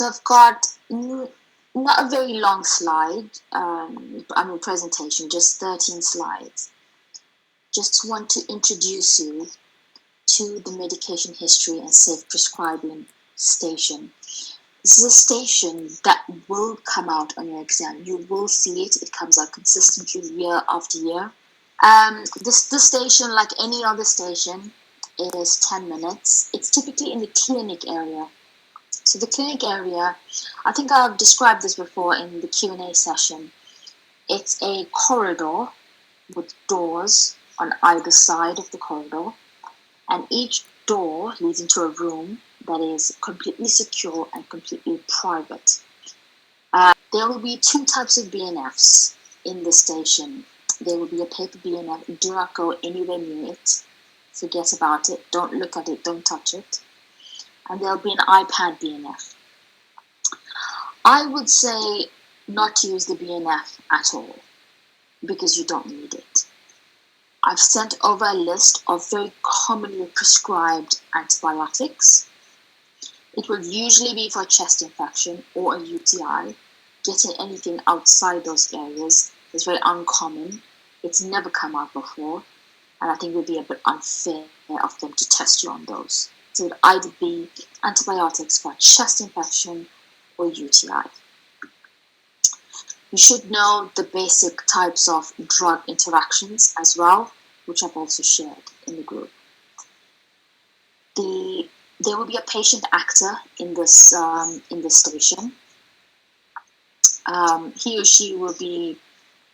I've got not a very long slide, presentation, just 13 slides. Just want to introduce you to the medication history and safe prescribing station. This is a station that will come out on your exam. You will see it. It comes out consistently year after year. This station, like any other station, is 10 minutes. It's typically in the clinic area. So the clinic area, I think I've described this before in the Q&A session. It's a corridor with doors on either side of the corridor, and each door leads into a room that is completely secure and completely private. There will be two types of BNFs in the station. There will be a paper BNF. Do not go anywhere near it. Forget about it. Don't look at it. Don't touch it. And there'll be an iPad BNF. I would say not to use the BNF at all because you don't need it. I've sent over a list of very commonly prescribed antibiotics. It will usually be for a chest infection or a UTI. Getting anything outside those areas is very uncommon. It's never come out before, and I think it would be a bit unfair of them to test you on those. So it would either be antibiotics for chest infection or UTI. You should know the basic types of drug interactions as well, which I've also shared in the group. There will be a patient actor in this station. He or she will be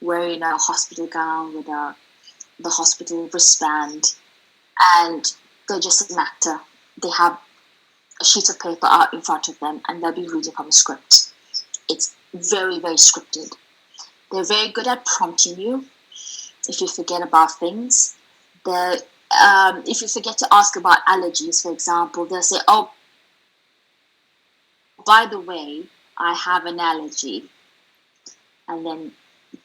wearing a hospital gown with the hospital wristband, and they're just an actor. They have a sheet of paper out in front of them, and they'll be reading from a script. It's very, very scripted. They're very good at prompting you if you forget about things. If you forget to ask about allergies, for example, they'll say, "Oh, by the way, I have an allergy." And then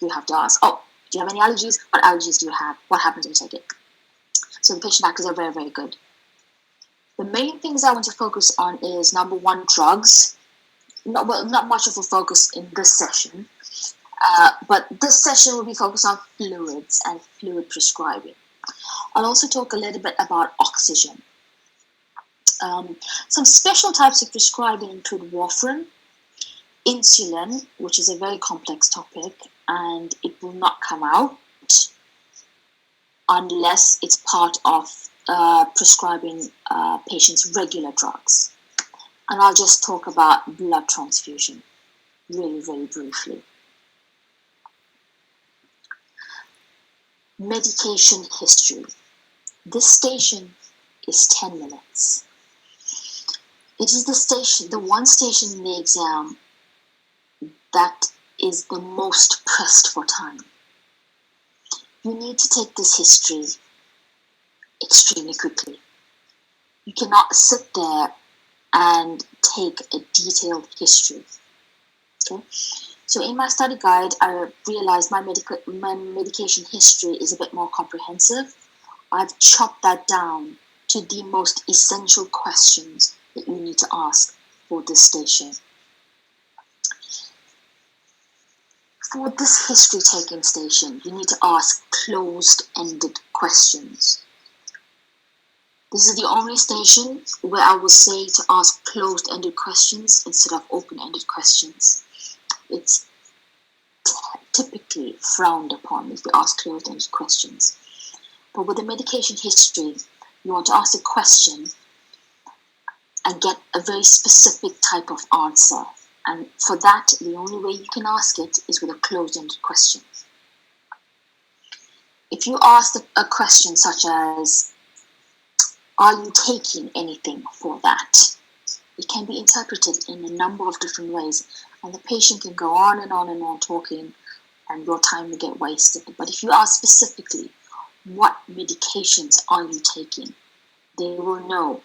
you have to ask, "Oh, do you have any allergies? What allergies do you have? What happens when you take it?" So the patient actors are very, very good. The main things I want to focus on is, number one, drugs. Not much of a focus in this session, but this session will be focused on fluids and fluid prescribing. I'll also talk a little bit about oxygen. Some special types of prescribing include warfarin, insulin, which is a very complex topic, and it will not come out unless it's part of prescribing patients regular drugs. And I'll just talk about blood transfusion really, very briefly. Medication history. This station is 10 minutes. It is the one station in the exam that is the most pressed for time. You need to take this history extremely quickly. You cannot sit there and take a detailed history. Okay? So in my study guide, I realized my medication history is a bit more comprehensive. I've chopped that down to the most essential questions that you need to ask for this station. For this history-taking station, you need to ask closed-ended questions. This is the only station where I will say to ask closed-ended questions instead of open-ended questions. It's typically frowned upon if you ask closed-ended questions. But with the medication history, you want to ask a question and get a very specific type of answer. And for that, the only way you can ask it is with a closed-ended question. If you ask a question such as, "Are you taking anything for that?" it can be interpreted in a number of different ways, and the patient can go on and on and on talking, and your time will get wasted. But if you ask specifically, "What medications are you taking?" they will know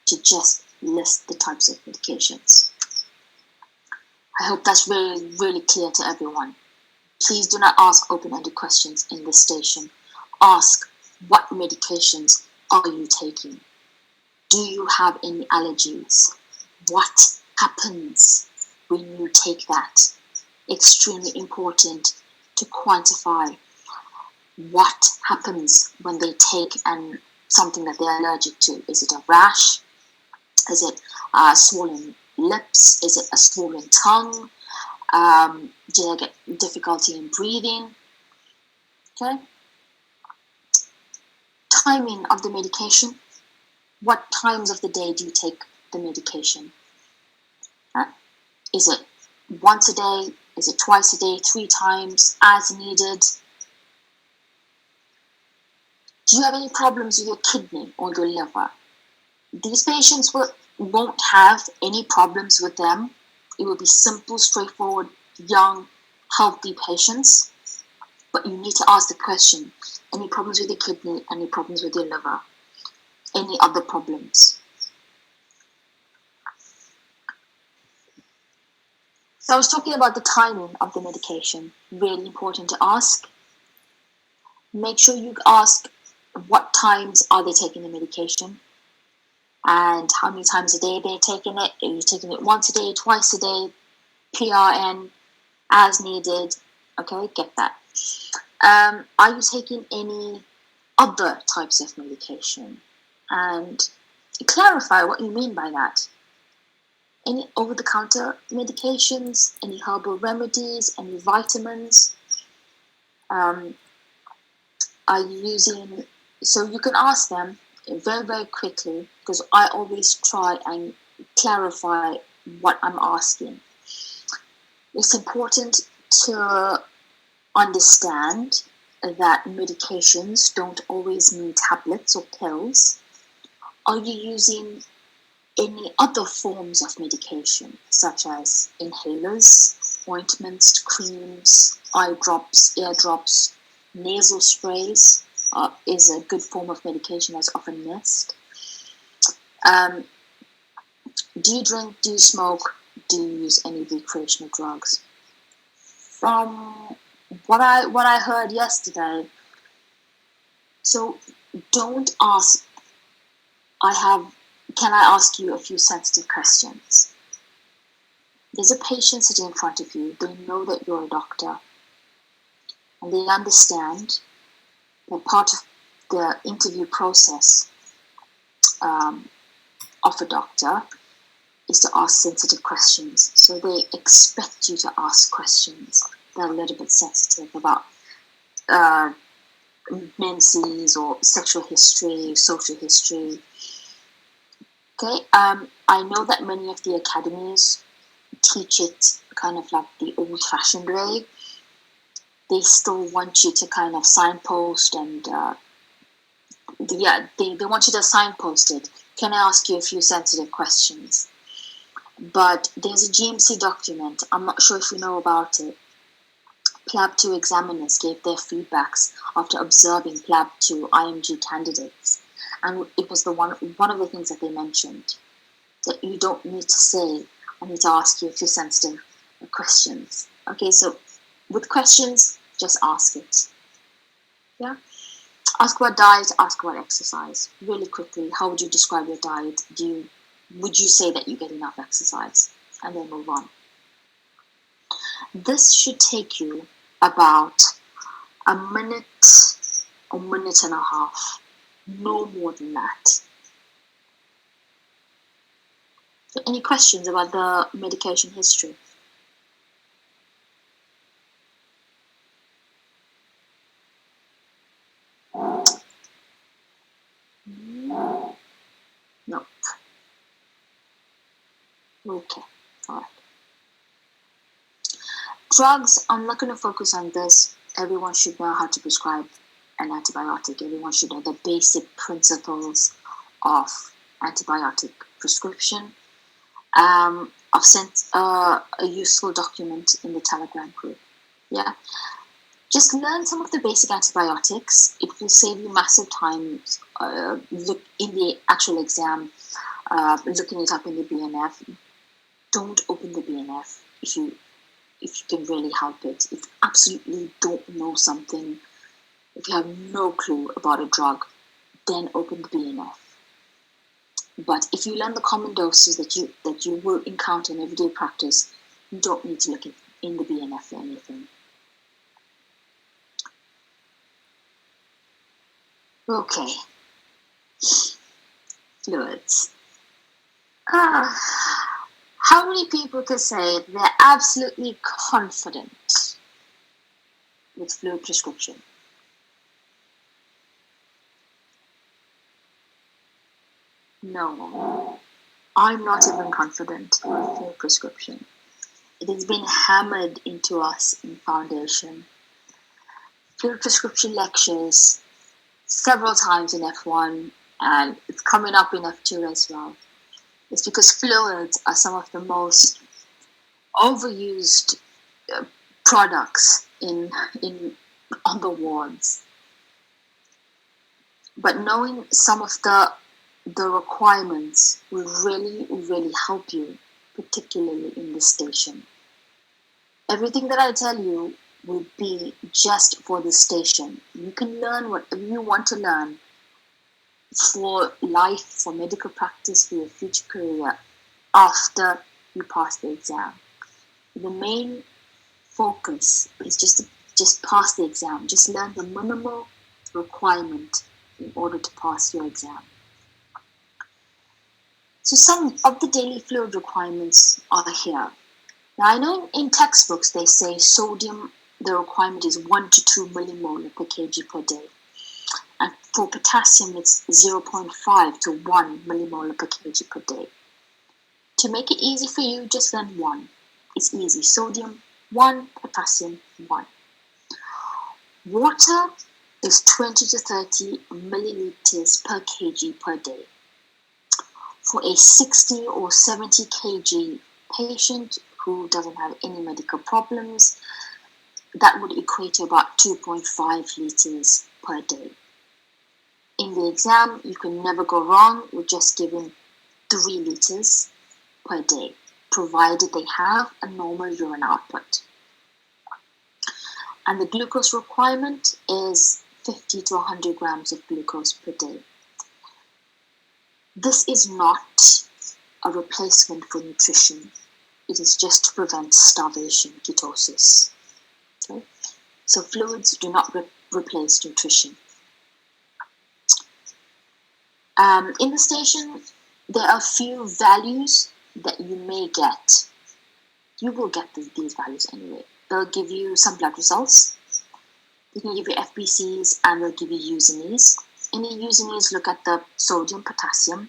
to just list the types of medications. I hope that's really, really clear to everyone. Please do not ask open-ended questions in this station. Ask, what medications are you taking? Do you have any allergies? What happens when you take that. Extremely important to quantify what happens when they take something that they're allergic to. Is it a rash? Is it swollen lips? Is it a swollen tongue? Do they get difficulty in breathing? Okay. Timing of the medication. What times of the day do you take the medication? Is it once a day? Is it twice a day? 3 times as needed? Do you have any problems with your kidney or your liver? These patients won't have any problems with them. It will be simple, straightforward, young, healthy patients. But you need to ask the question, any problems with your kidney, any problems with your liver, any other problems? So I was talking about the timing of the medication. Really important to ask. Make sure you ask what times are they taking the medication and how many times a day they're taking it. Are you taking it once a day, twice a day, PRN, as needed? Okay, get that. Are you taking any other types of medication? And clarify what you mean by that. Any over-the-counter medications, any herbal remedies, any vitamins? Are you using... So you can ask them very, very quickly, because I always try and clarify what I'm asking. It's important to understand that medications don't always mean tablets or pills. Are you using any other forms of medication, such as inhalers, ointments, creams, eye drops, ear drops, nasal sprays? Is a good form of medication that's often missed. Do you drink? Do you smoke? Do you use any recreational drugs? From what I heard yesterday, so don't ask. Can I ask you a few sensitive questions? There's a patient sitting in front of you. They know that you're a doctor, and they understand that part of the interview process of a doctor is to ask sensitive questions. So they expect you to ask questions that are a little bit sensitive about menses or sexual history, social history. Okay, I know that many of the academies teach it kind of like the old-fashioned way. They still want you to kind of signpost and they want you to signpost it. Can I ask you a few sensitive questions? But there's a GMC document, I'm not sure if you know about it. PLAB 2 examiners gave their feedbacks after observing PLAB 2 IMG candidates. And it was one of the things that they mentioned, that you don't need to say, I need to ask you a few sensitive questions. Okay, so with questions, just ask it. Yeah? Ask about diet, ask about exercise. Really quickly, how would you describe your diet? Would you say that you get enough exercise? And then move on. This should take you about a minute or minute and a half. No more than that. So any questions about the medication history? Nope. Okay, all right. Drugs, I'm not going to focus on this. Everyone should know how to prescribe an antibiotic. Everyone should know the basic principles of antibiotic prescription. I've sent a useful document in the Telegram group. Yeah. Just learn some of the basic antibiotics. It will save you massive time. Look in the actual exam, looking it up in the BNF. Don't open the BNF if you can really help it. If you absolutely don't know something, if you have no clue about a drug, then open the BNF. But if you learn the common doses that you will encounter in everyday practice, you don't need to look in the BNF for anything. Okay. Fluids. How many people can say they're absolutely confident with fluid prescription? No, I'm not even confident with fluid prescription. It has been hammered into us in foundation. Fluid prescription lectures several times in F1, and it's coming up in F2 as well. It's because fluids are some of the most overused products in on the wards. But knowing some of the requirements will really help you, particularly in this station. Everything that I tell you will be just for the station. You can learn whatever you want to learn for life, for medical practice, for your future career after you pass the exam. The main focus is just pass the exam. Just learn the minimal requirement in order to pass your exam. So some of the daily fluid requirements are here. Now I know in textbooks they say sodium, the requirement is 1 to 2 millimolar per kg per day. And for potassium it's 0.5 to 1 millimolar per kg per day. To make it easy for you, just learn 1. It's easy. Sodium 1, potassium 1. Water is 20 to 30 milliliters per kg per day. For a 60 or 70 kg patient who doesn't have any medical problems, that would equate to about 2.5 liters per day. In the exam, you can never go wrong with just giving 3 liters per day, provided they have a normal urine output. And the glucose requirement is 50 to 100 grams of glucose per day. This is not a replacement for nutrition. It is just to prevent starvation, ketosis. Okay? So fluids do not replace nutrition. In the station, there are a few values that you may get. You will get these values anyway. They'll give you some blood results. They can give you FBCs and they'll give you USINEs. In the USINEs, look at the sodium, potassium,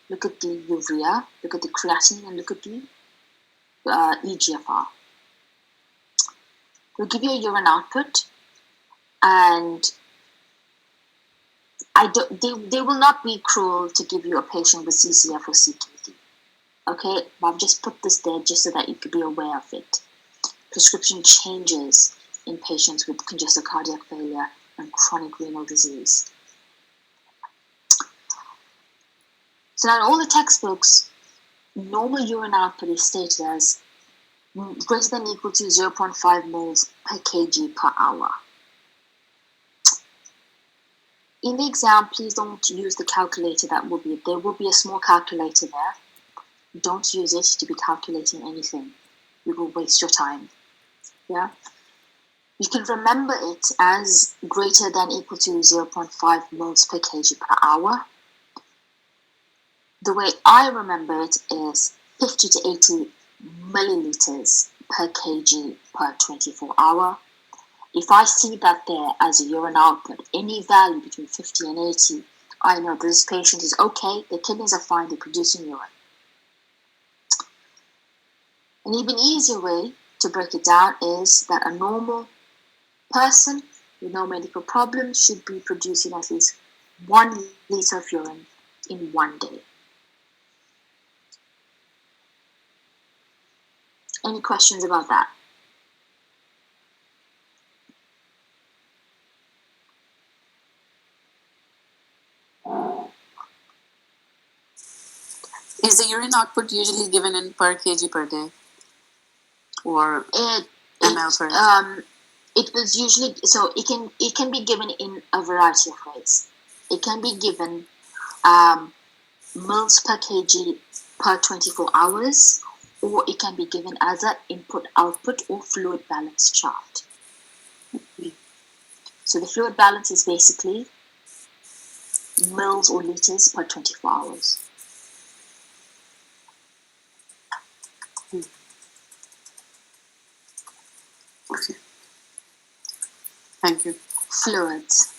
look at the urea, look at the creatinine, and look at the EGFR. They'll give you a urine output, and they will not be cruel to give you a patient with CCF or CKD. Okay, but I've just put this there just so that you could be aware of it. Prescription changes in patients with congestive cardiac failure and chronic renal disease. So now in all the textbooks, normal urine output is stated as greater than or equal to 0.5 moles per kg per hour. In the exam, please don't use the calculator there will be a small calculator there. Don't use it to be calculating anything. You will waste your time. Yeah? You can remember it as greater than or equal to 0.5 moles per kg per hour. The way I remember it is 50 to 80 milliliters per kg per 24 hour. If I see that there as a urine output, any value between 50 and 80, I know this patient is okay, the kidneys are fine, they're producing urine. An even easier way to break it down is that a normal person with no medical problems should be producing at least 1 liter of urine in 1 day. Any questions about that? Is the urine output usually given in per kg per day? Or ml per day? It was usually, so it can be given in a variety of ways. It can be given mils per kg per 24 hours, or it can be given as an input-output or fluid balance chart. So the fluid balance is basically mils or liters per 24 hours. Okay. Thank you. Fluids.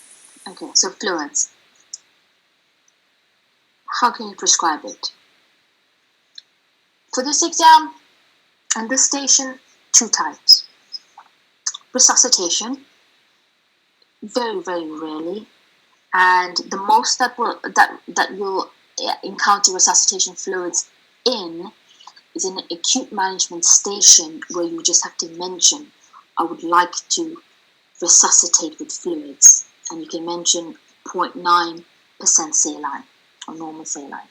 Okay, so fluids. How can you prescribe it? For this exam and this station, 2 types. Resuscitation, very, very rarely. And the most that you'll encounter resuscitation fluids in is in an acute management station where you just have to mention, I would like to resuscitate with fluids. And you can mention 0.9% saline or normal saline.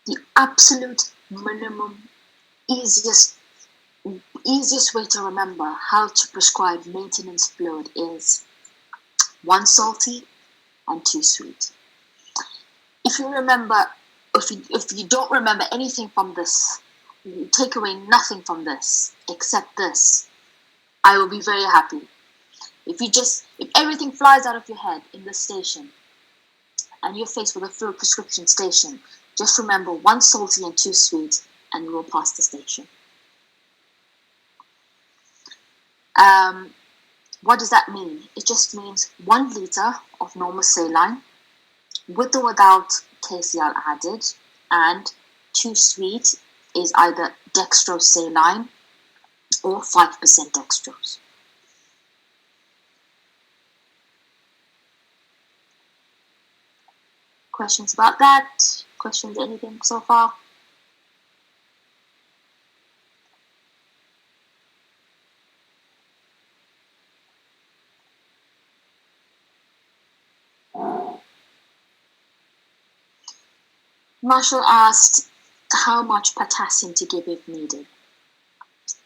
The absolute minimum, easiest way to remember how to prescribe maintenance fluid is 1 salty and 2 sweet. If you don't remember anything from this, you take away nothing from this except this, I will be very happy. If everything flies out of your head in this station and you're faced with a fluid prescription station, just remember 1 salty and 2 sweet and you will pass the station. What does that mean? It just means 1 liter of normal saline with or without KCl added, and 2 sweet is either dextrose saline or 5% dextrose. Questions about that? Questions, anything so far? Marshall asked how much potassium to give if needed.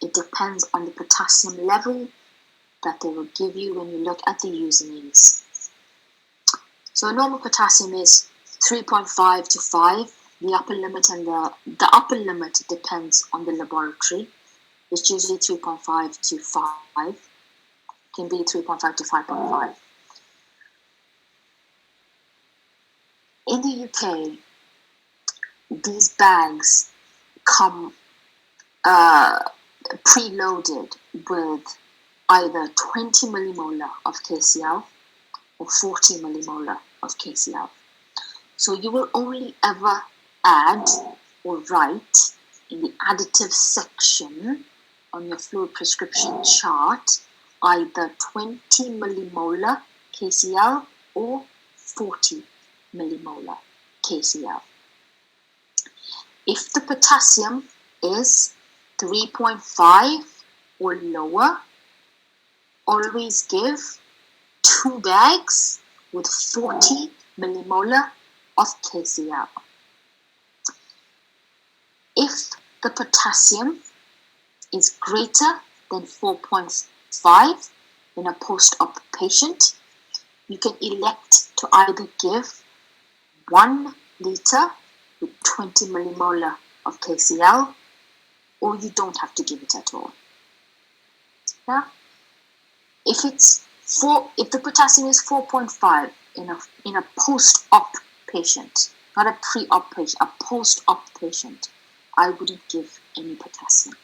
It depends on the potassium level that they will give you when you look at the usernames. So normal potassium is 3.5 to 5. The upper limit and the upper limit depends on the laboratory. It's usually 3.5 to 5. Can be 3.5 to 5.5. In the UK, these bags come preloaded with either 20 millimolar of KCl or 40 millimolar of KCl. So you will only ever add or write in the additive section on your fluid prescription chart either 20 millimolar KCl or 40 millimolar KCl. If the potassium is 3.5 or lower, always give 2 bags with 40 millimolar of KCl. If the potassium is greater than 4.5 in a post-op patient, you can elect to either give 1 liter with 20 millimolar of KCl, or you don't have to give it at all. Yeah? If the potassium is 4.5 in a post-op patient, not a pre-op patient, a post-op patient, I wouldn't give any potassium.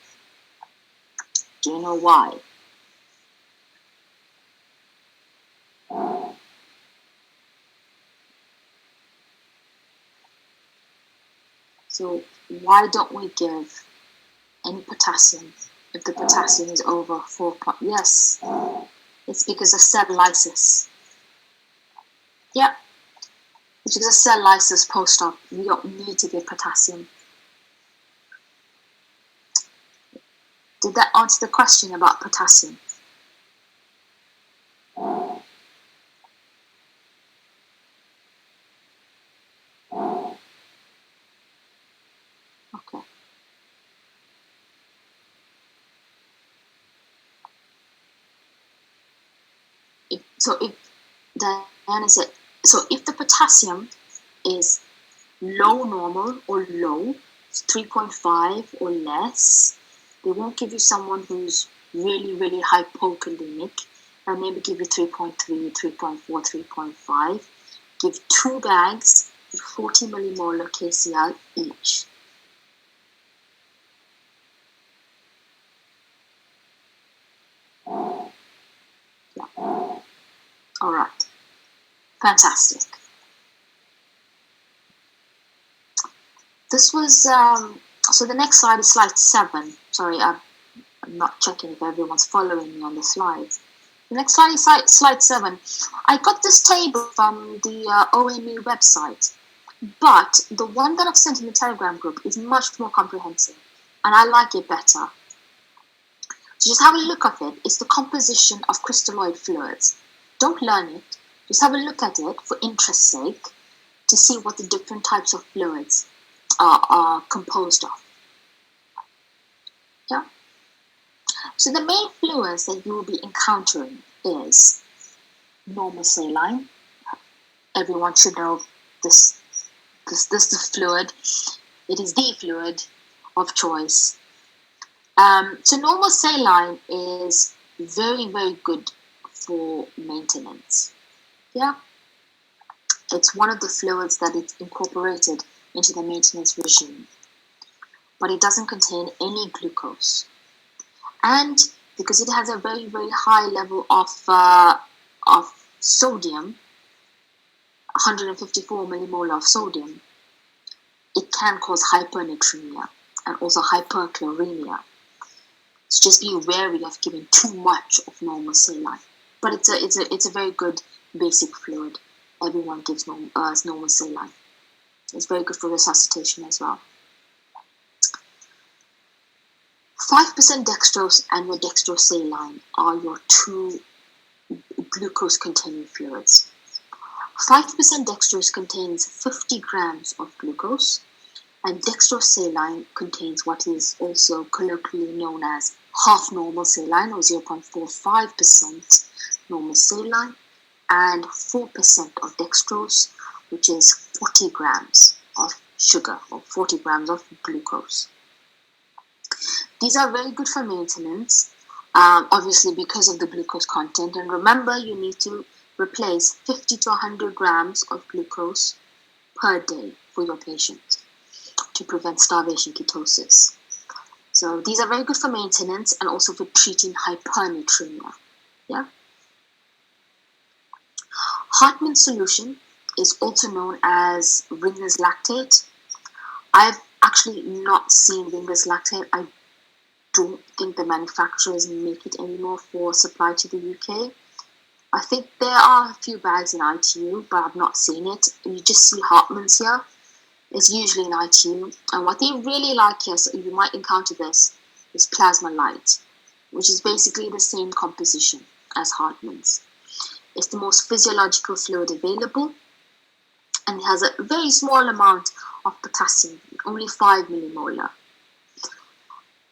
Do you know why? So why don't we give any potassium if the potassium is over 4. Yes, it's because of cell lysis. Yeah, it's because of cell lysis post-op. You don't need to give potassium. Did that answer the question about potassium? Okay. So if Diana said, so if the potassium is low normal or low, 3.5 or less, they won't give you someone who's really, really hypokalemic. They'll maybe give you 3.3, 3.4, 3.5. Give 2 bags with 40 millimolar KCl each. Yeah. All right. Fantastic. This was, so the next slide is slide 7. Sorry, I'm not checking if everyone's following me on the slides. The next slide is slide 7. I got this table from the OME website, but the one that I've sent in the Telegram group is much more comprehensive, and I like it better. So just have a look at it. It's the composition of crystalloid fluids. Don't learn it. Just have a look at it for interest's sake to see what the different types of fluids are composed of. Yeah. So the main fluids that you will be encountering is normal saline. Everyone should know this. This is the fluid. It is the fluid of choice. So normal saline is very, very good for maintenance. Yeah. It's one of the fluids that is incorporated into the maintenance regime, but it doesn't contain any glucose. And because it has a very, very high level of sodium, 154 millimolar of sodium, it can cause hypernatremia and also hyperchloremia. So just be wary of giving too much of normal saline. But it's a very good basic fluid. Everyone gives normal saline. It's very good for resuscitation as well. 5% dextrose and your dextrosaline are your 2 glucose-containing fluids. 5% dextrose contains 50 grams of glucose, and dextrosaline contains what is also colloquially known as half normal saline, or 0.45% normal saline, and 4% of dextrose, which is 40 grams of sugar or 40 grams of glucose. These are very good for maintenance, obviously because of the glucose content. And remember, you need to replace 50 to 100 grams of glucose per day for your patient to prevent starvation ketosis. So these are very good for maintenance and also for treating hypernatremia. Yeah. Hartmann's solution is also known as Ringer's lactate. I've actually not seen Ringer's lactate. I don't think the manufacturers make it anymore for supply to the UK. I think there are a few bags in ITU, but I've not seen it. You just see Hartmann's here. It's usually in ITU. And what they really like here, so you might encounter this, is Plasma Light, which is basically the same composition as Hartmann's. It's the most physiological fluid available, and it has a very small amount of potassium, only 5 millimolar.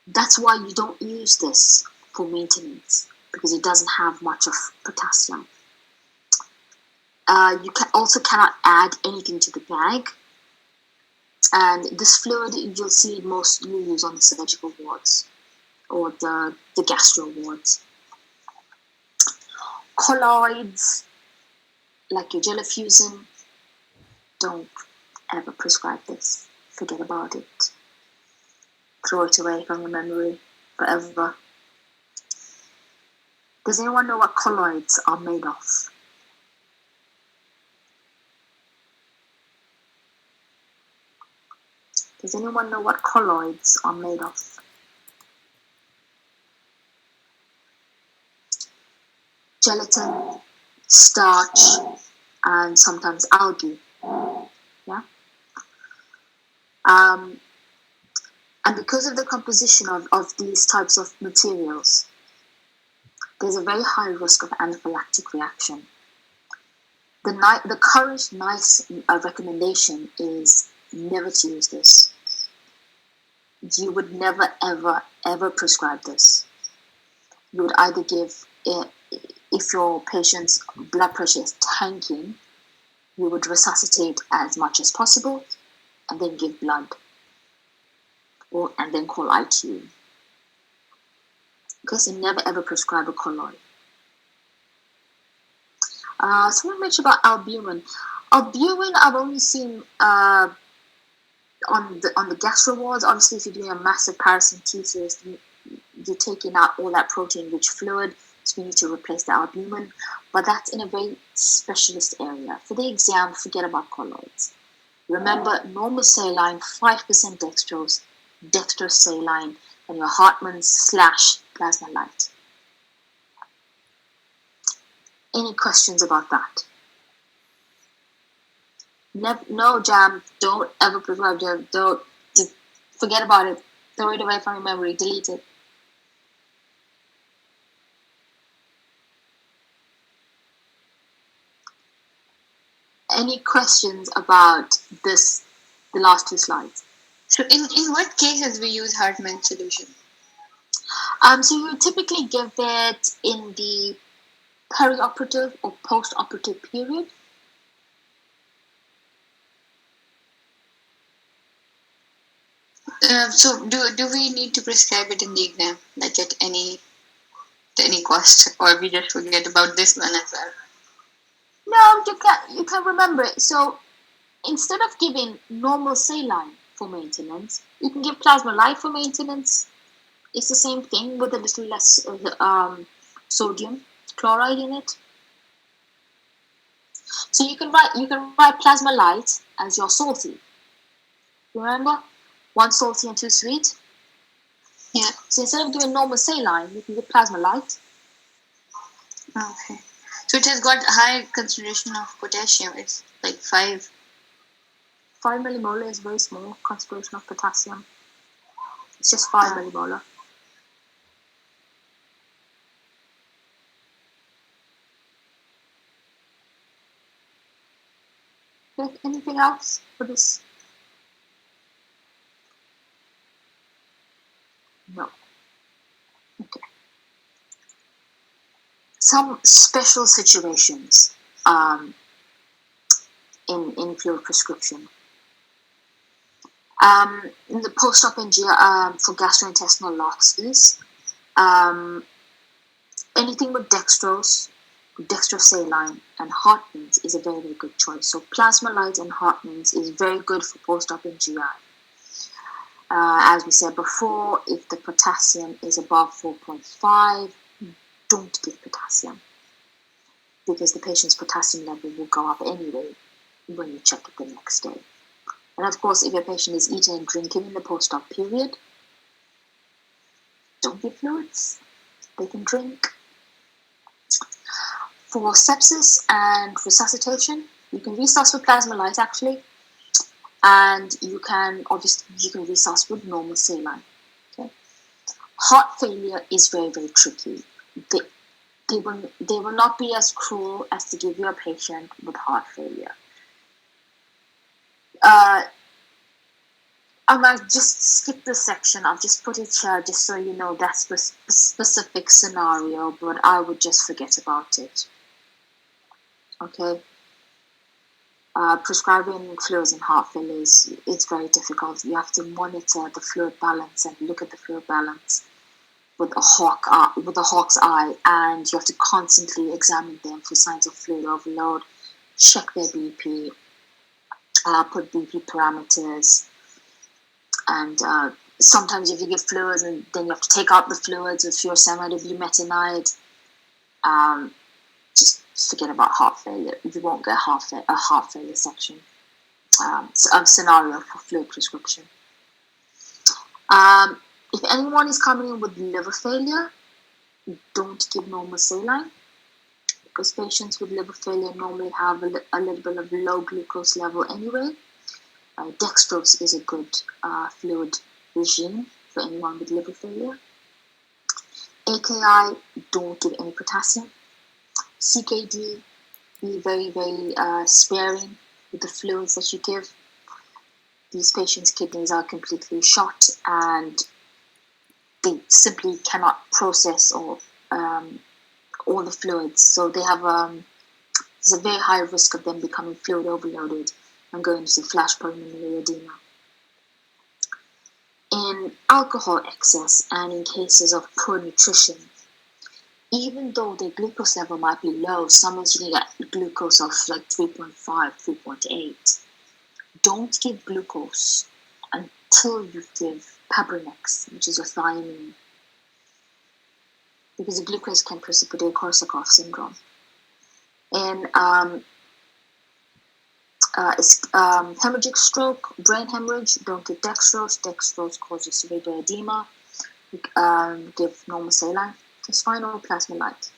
That's why you don't use this for maintenance, because it doesn't have much of potassium. You also cannot add anything to the bag. And this fluid, you'll see it mostly used on the surgical wards or the gastro wards. Colloids, like your Gelafusing, don't ever prescribe this. Forget about it. Throw it away from your memory forever. Does anyone know what colloids are made of? Does anyone know what colloids are made of? Gelatin, starch, and sometimes algae. Yeah. And because of the composition of these types of materials, there's a very high risk of anaphylactic reaction. The current NICE recommendation is never to use this. You would never, ever, ever prescribe this. You would either give it, if your patient's blood pressure is tanking, you would resuscitate as much as possible and then give blood, and then call ITU. Okay, so never ever prescribe a colloid. Someone mentioned about albumin. Albumin, I've only seen on the gastro wards. Obviously, if you're doing a massive paracentesis, you're taking out all that protein-rich fluid, so you need to replace the albumin. But that's in a very specialist area. For the exam, forget about colloids. Remember, normal saline, 5% dextrose, dextrose saline, and your Hartmann's / plasma light. Any questions about that? No, Jam, don't ever prescribe Jam. Don't, just forget about it. Throw it away from your memory. Delete it. Any questions about this, the last two slides? So in what cases we use Hartmann's solution? So you typically give it in the perioperative or post-operative period. So do we need to prescribe it in the exam, like at any cost, or we just forget about this one as well? No, you can remember it. So instead of giving normal saline for maintenance, you can give plasma light for maintenance. It's the same thing with a little less sodium chloride in it. So you can write plasma light as your salty. Remember, 1 salty and 2 sweet. Yeah. So instead of giving normal saline, you can give plasma light. Okay. So it has got high concentration of potassium. It's like 5. 5 millimolar is very small concentration of potassium. It's just 5 millimolar. Okay, anything else for this? No. Okay. Some special situations in fluid prescription. In the post-op NG for gastrointestinal losses, anything with dextrose, dextrosaline, and Hartmann's is a very, very good choice. So plasma light and Hartmann's is very good for post-op in GI. As we said before, if the potassium is above 4.5, don't give potassium, because the patient's potassium level will go up anyway when you check it the next day. And of course, if your patient is eating and drinking in the post-op period, don't give fluids. They can drink. For sepsis and resuscitation, you can resusc with plasma light actually, and you can resusc with normal saline. Okay. Heart failure is very, very tricky. They will not be as cruel as to give you a patient with heart failure. I might just skip this section. I've just put it here just so you know that's the specific scenario, but I would just forget about it. Okay. Prescribing fluids in heart failure is very difficult. You have to monitor the fluid balance and look at the fluid balance with a hawk's eye, and you have to constantly examine them for signs of fluid overload, check their BP, put BP parameters, and sometimes if you give fluids and then you have to take out the fluids with furosemide or bumetanide, just forget about heart failure. You won't get a heart failure section scenario for fluid prescription. If anyone is coming in with liver failure, don't give normal saline, because patients with liver failure normally have a little bit of low glucose level anyway. Dextrose is a good fluid regime for anyone with liver failure. AKI, don't give any potassium. CKD, be very, very sparing with the fluids that you give. These patients' kidneys are completely shot and they simply cannot process or all the fluids. So they have there's a very high risk of them becoming fluid overloaded and going into flash pulmonary edema. In alcohol excess and in cases of poor nutrition, even though their glucose level might be low, someone's going to get glucose of like 3.5, 3.8. Don't give glucose until you give Pabrinex, which is a thiamine, because the glucose can precipitate Korsakoff syndrome. And hemorrhagic stroke, brain hemorrhage, don't give dextrose. Dextrose causes cerebral edema. Give normal saline. It's fine, or plasma light.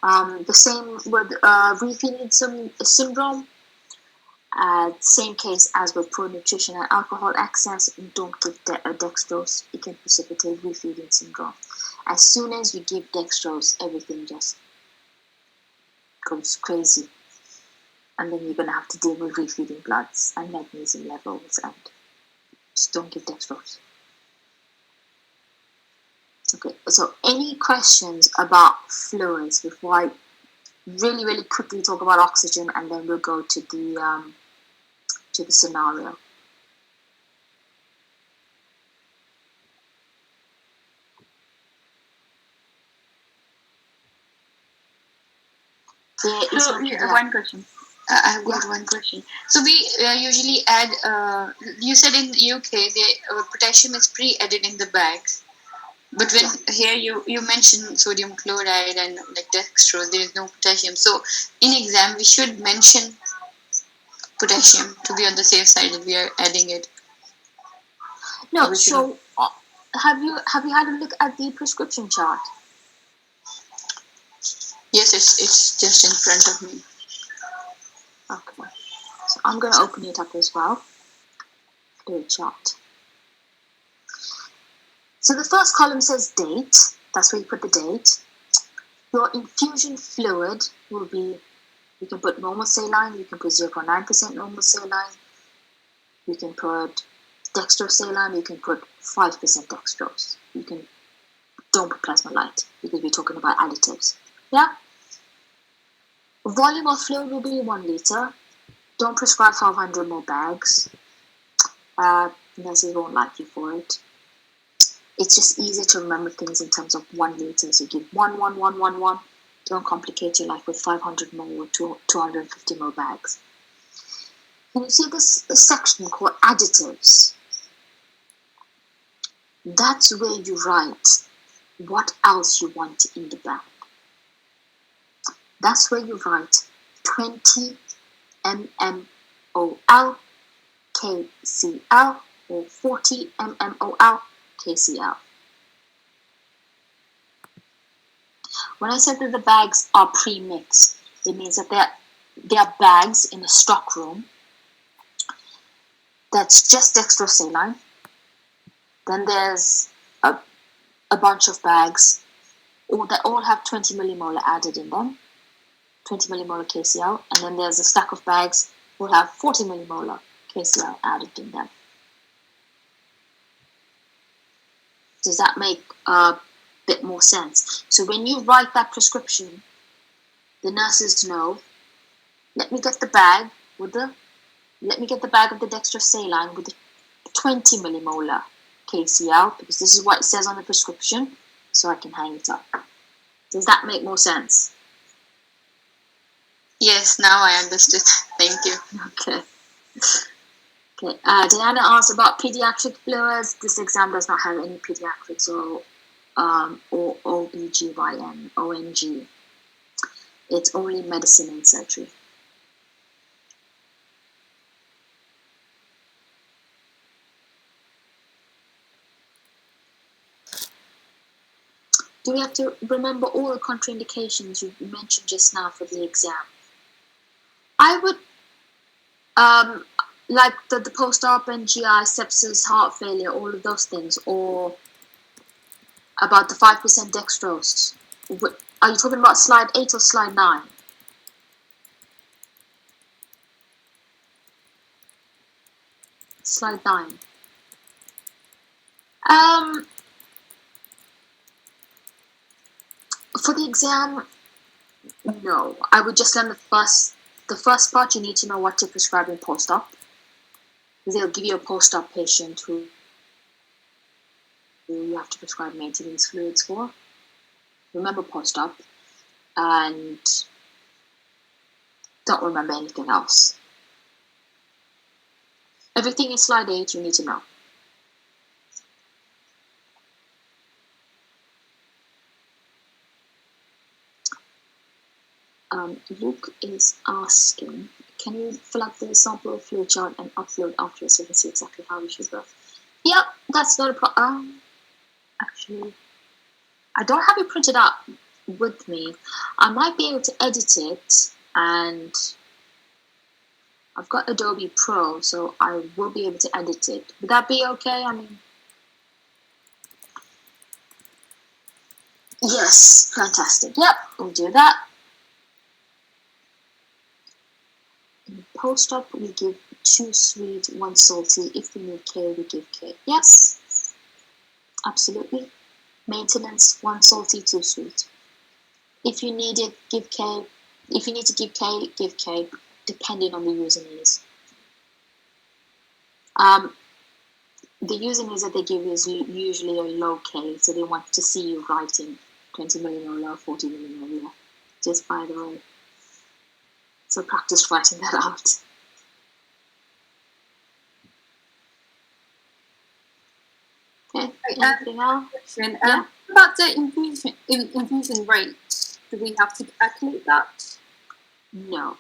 The same with refeeding syndrome. Same case as with poor nutrition and alcohol excess. Don't give dextrose. It can precipitate refeeding syndrome. As soon as you give dextrose, everything just goes crazy. And then you're going to have to deal with refeeding bloods and magnesium levels, and just don't give dextrose. Okay, so any questions about fluids before I really, really quickly talk about oxygen, and then we'll go to the scenario. One question. I have got one question. So we usually add. You said in UK the potassium is pre-added in the bags, but when here you mentioned sodium chloride and like dextrose, there is no potassium. So in exam we should mention potassium to be on the safe side if we are adding it. No. So have you had a look at the prescription chart? Yes, it's just in front of me. Okay, so I'm going to open it up as well. Do a chart. So the first column says date. That's where you put the date. Your infusion fluid will be, you can put normal saline, you can put 0.9% normal saline, you can put dextrose saline, you can put 5% dextrose. Don't put plasma light because we're talking about additives. Yeah? Volume of fluid will be 1 liter. Don't prescribe 500 more bags. Nurses won't like you for it. It's just easier to remember things in terms of 1 liter. So give 1, 1, 1, 1, 1. Don't complicate your life with 500 more or 250 more bags. Can you see this section called additives? That's where you write what else you want in the bag. That's where you write 20 mmol KCl or 40 mmol KCl. When I said that the bags are pre-mixed, it means that they are bags in a stock room that's just dextrose saline. Then there's a bunch of bags that all have 20 millimolar added in them, 20 millimolar KCl, and then there's a stack of bags will have 40 millimolar KCl added in them. Does that make a bit more sense? So when you write that prescription, the nurses know, let me get the bag of the dextrose saline with the 20 millimolar KCl, because this is what it says on the prescription, so I can hang it up. Does that make more sense? Yes, now I understood. Thank you. Okay. Diana asked about pediatric fluids. This exam does not have any pediatrics or OBGYN, ONG. It's only medicine and surgery. Do we have to remember all the contraindications you mentioned just now for the exam? I would, like the post-op and GI, sepsis, heart failure, all of those things, or about the 5% dextrose. Are you talking about slide 8 or slide 9? Slide 9. For the exam, no. I would just learn the first part. You need to know what to prescribe in post-op. They'll give you a post-op patient who you have to prescribe maintenance fluids for. Remember post-op, and don't remember anything else. Everything in slide 8 you need to know. Luke is asking, can you fill out the sample flow chart and upload after so we can see exactly how we should go? Yep, that's not a problem. Actually, I don't have it printed out with me. I might be able to edit it, and I've got Adobe Pro, so I will be able to edit it. Would that be okay? I mean, yes, fantastic. Yep, we'll do that. In post-op, we give 2 sweet, 1 salty. If we need K, we give K. Yes, absolutely. Maintenance, 1 salty, 2 sweet. If you need it, give K. If you need to give K, depending on the user needs. The user needs that they give is usually a low K, so they want to see you writing 20 millimolar, 40 millimolar, just by the way. So practice writing that out. Okay, anything else? Yeah. About the infusion rate, do we have to calculate that? No.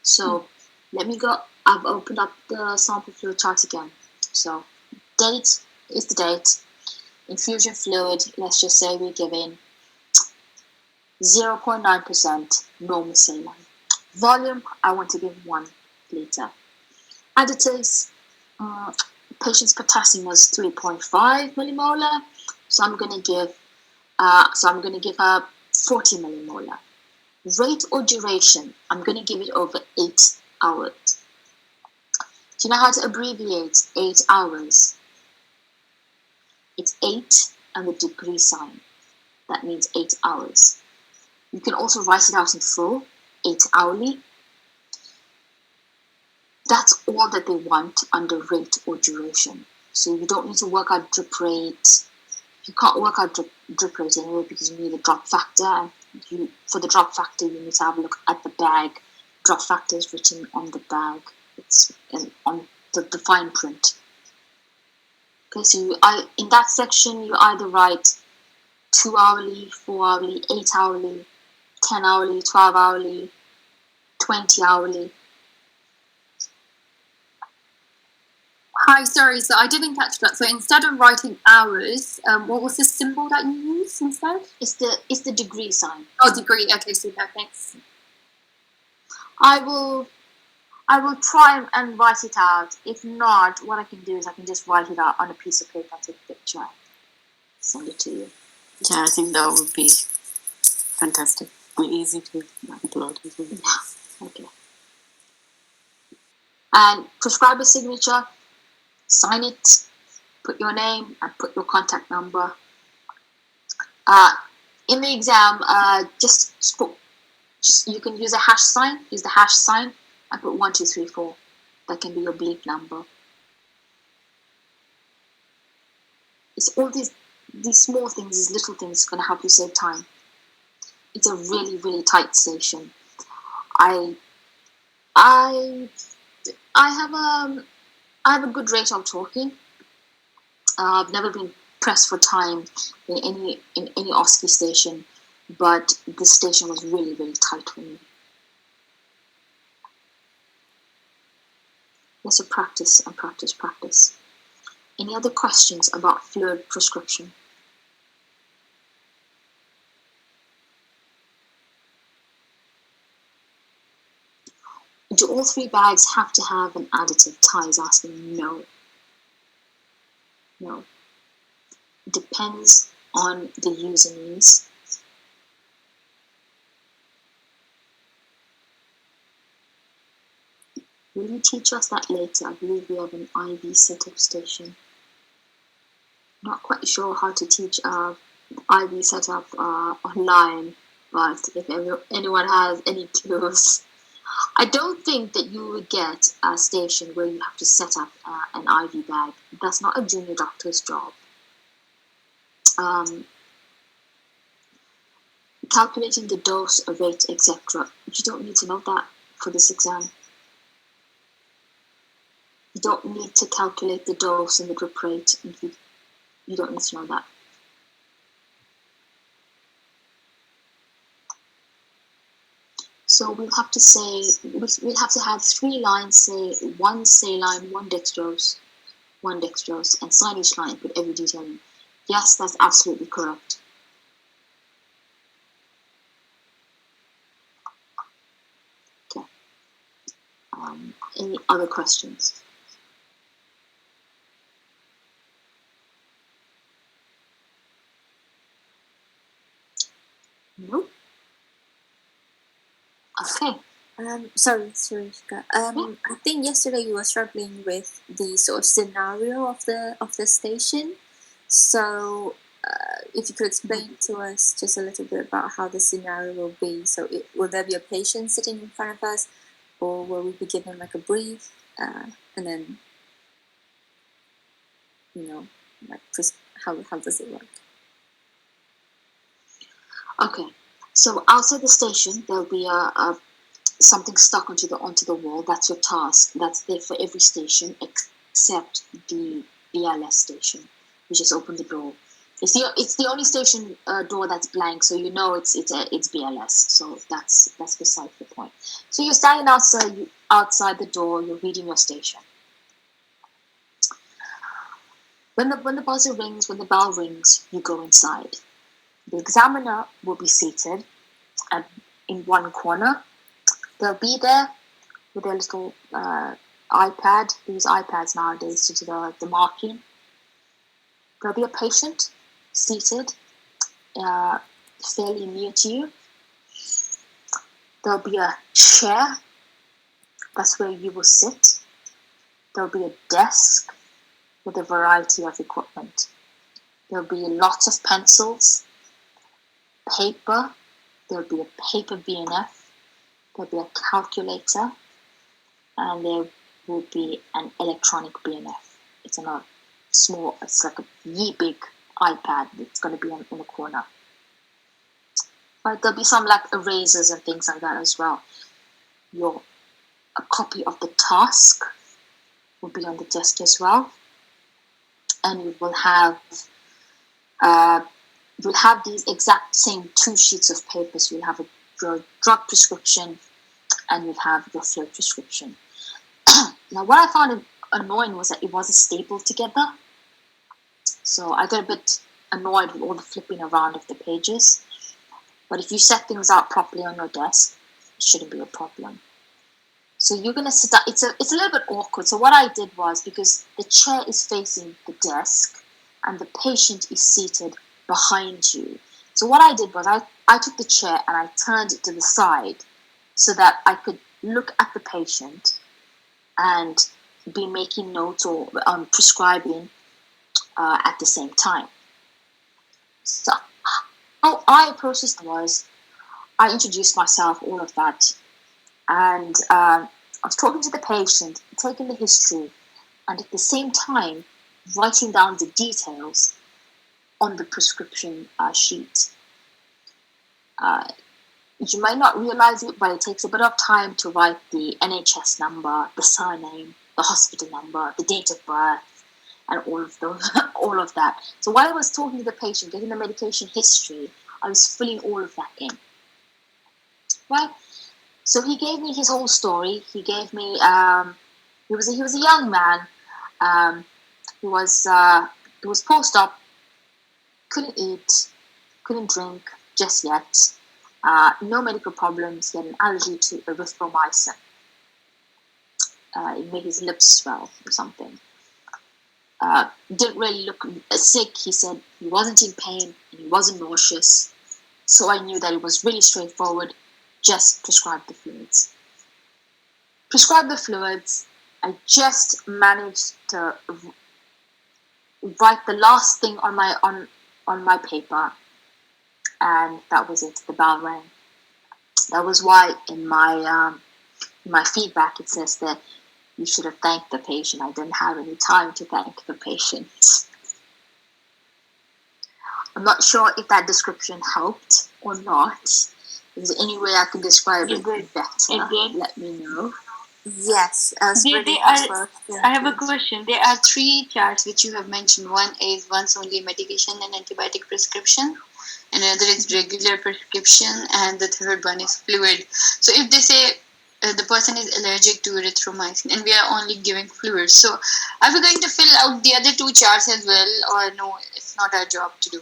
So let me go. I've opened up the sample flow chart again. So date is the date. Infusion fluid, let's just say we're giving 0.9% normal saline. Volume, I want to give 1 liter. Additives, patient's potassium was 3.5 millimolar, so I'm going to give her 40 millimolar. Rate or duration, I'm going to give it over 8 hours. Do you know how to abbreviate 8 hours? It's 8 and the degree sign. That means 8 hours. You can also write it out in full, 8 hourly. That's all that they want under rate or duration. So you don't need to work out drip rate. You can't work out drip rate anyway because you need a drop factor. For the drop factor, you need to have a look at the bag. Drop factor is written on the bag. It's on the fine print. Okay, so in that section, you either write 2 hourly, 4 hourly, 8 hourly, 10 hourly, 12 hourly, 20 hourly. Hi, sorry, so I didn't catch that. So instead of writing hours, what was the symbol that you used instead? It's the degree sign. Oh, degree. Okay, super. Thanks. I will try and write it out. If not, what I can do is I can just write it out on a piece of paper, take a picture, send it to you. Yeah, I think that would be fantastic and easy to upload. Yeah, okay. And prescriber signature, sign it, put your name and put your contact number. In the exam, you can use a hash sign. Use the hash sign and put 1, 2, 3, 4. That can be your bleep number. It's all these small things, these little things, going to help you save time. It's a really, really tight station. I have a good rate of talking. I've never been pressed for time in any OSCE station, but this station was really, really tight for me. Let's practice and practice, practice. Any other questions about fluid prescription? Do all 3 bags have to have an additive? Ty is asking. No. No. It depends on the user needs. Will you teach us that later? I believe we have an IV setup station. Not quite sure how to teach IV setup online. But if anyone has any clues, I don't think that you would get a station where you have to set up an IV bag. That's not a junior doctor's job. Calculating the dose, rate, etc. You don't need to know that for this exam. You don't need to calculate the dose and the drip rate. You don't need to know that. So we'll have to have 3 lines, say 1 saline, 1 dextrose, and sign each line with every detail in. Yes, that's absolutely correct. Okay. Any other questions? No? Okay. Sorry, Sarishka. I think yesterday you were struggling with the sort of scenario of the station. So, if you could explain to us just a little bit about how the scenario will be. So, will there be a patient sitting in front of us, or will we be given like a brief, and then, like how does it work? Okay. So outside the station, there'll be something stuck onto the wall. That's your task. That's there for every station except the BLS station. You just open the door. It's the only station door that's blank, so you know it's BLS. So that's beside the point. So you're standing outside the door. You're reading your station. When the buzzer rings, when the bell rings, you go inside. The examiner will be seated in one corner. They'll be there with their little iPad. They use iPads nowadays to do the marking. There'll be a patient seated fairly near to you. There'll be a chair. That's where you will sit. There'll be a desk with a variety of equipment. There'll be lots of pencils, paper. There'll be a paper BNF. There'll be a calculator, and there will be an electronic BNF. It's in a small, it's like a big iPad that's going to be in the corner. But there'll be some like erasers and things like that as well. A copy of the task will be on the desk as well, and you will have these exact same 2 sheets of paper. So you'll have your drug prescription and you'll have your flow prescription. Now, what I found annoying was that it wasn't stapled together. So I got a bit annoyed with all the flipping around of the pages. But if you set things out properly on your desk, it shouldn't be a problem. So you're going to sit down. It's a little bit awkward. So what I did was, because the chair is facing the desk and the patient is seated behind you. So what I did was I took the chair and I turned it to the side so that I could look at the patient and be making notes or prescribing at the same time. So how I approached this was, I introduced myself, all of that, and I was talking to the patient, taking the history, and at the same time writing down the details on the prescription sheet. You might not realize it, but it takes a bit of time to write the NHS number, the surname, the hospital number, the date of birth, and all of that. So while I was talking to the patient, getting the medication history, I was filling all of that in. Right? So he gave me his whole story. He gave me he was a young man. He was post-op, couldn't eat, couldn't drink just yet. No medical problems. He had an allergy to erythromycin. It made his lips swell or something. Didn't really look sick. He said he wasn't in pain and he wasn't nauseous. So I knew that it was really straightforward. Just prescribe the fluids. I just managed to write the last thing on my paper, and that was it. The bell rang. That was why in my feedback it says that you should have thanked the patient. I didn't have any time to thank the patient. I'm not sure if that description helped or not. Is there any way I can describe it better? It did. Let me know. Yes, I have a question. There are 3 charts which you have mentioned. One is once only medication and antibiotic prescription. Another is regular prescription, and the third one is fluid. So if they say the person is allergic to erythromycin and we are only giving fluids, so are we going to fill out the other 2 charts as well, or no, it's not our job to do?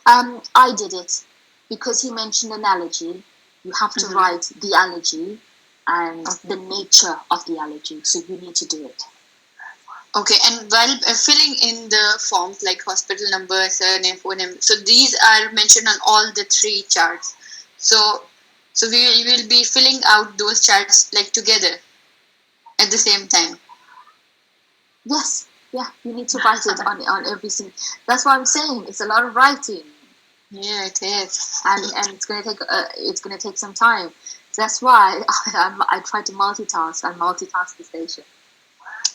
I did it because he mentioned an allergy. You have to write the allergy and the nature of the allergy, so you need to do it. Okay, and while filling in the forms like hospital number, surname, phone number, so these are mentioned on all the 3 charts. So we will be filling out those charts like together at the same time. Yes, yeah, you need to write it on everything. That's what I'm saying. It's a lot of writing. Yeah, it is, and it's gonna take some time. So that's why I try to multitask. I multitask the station.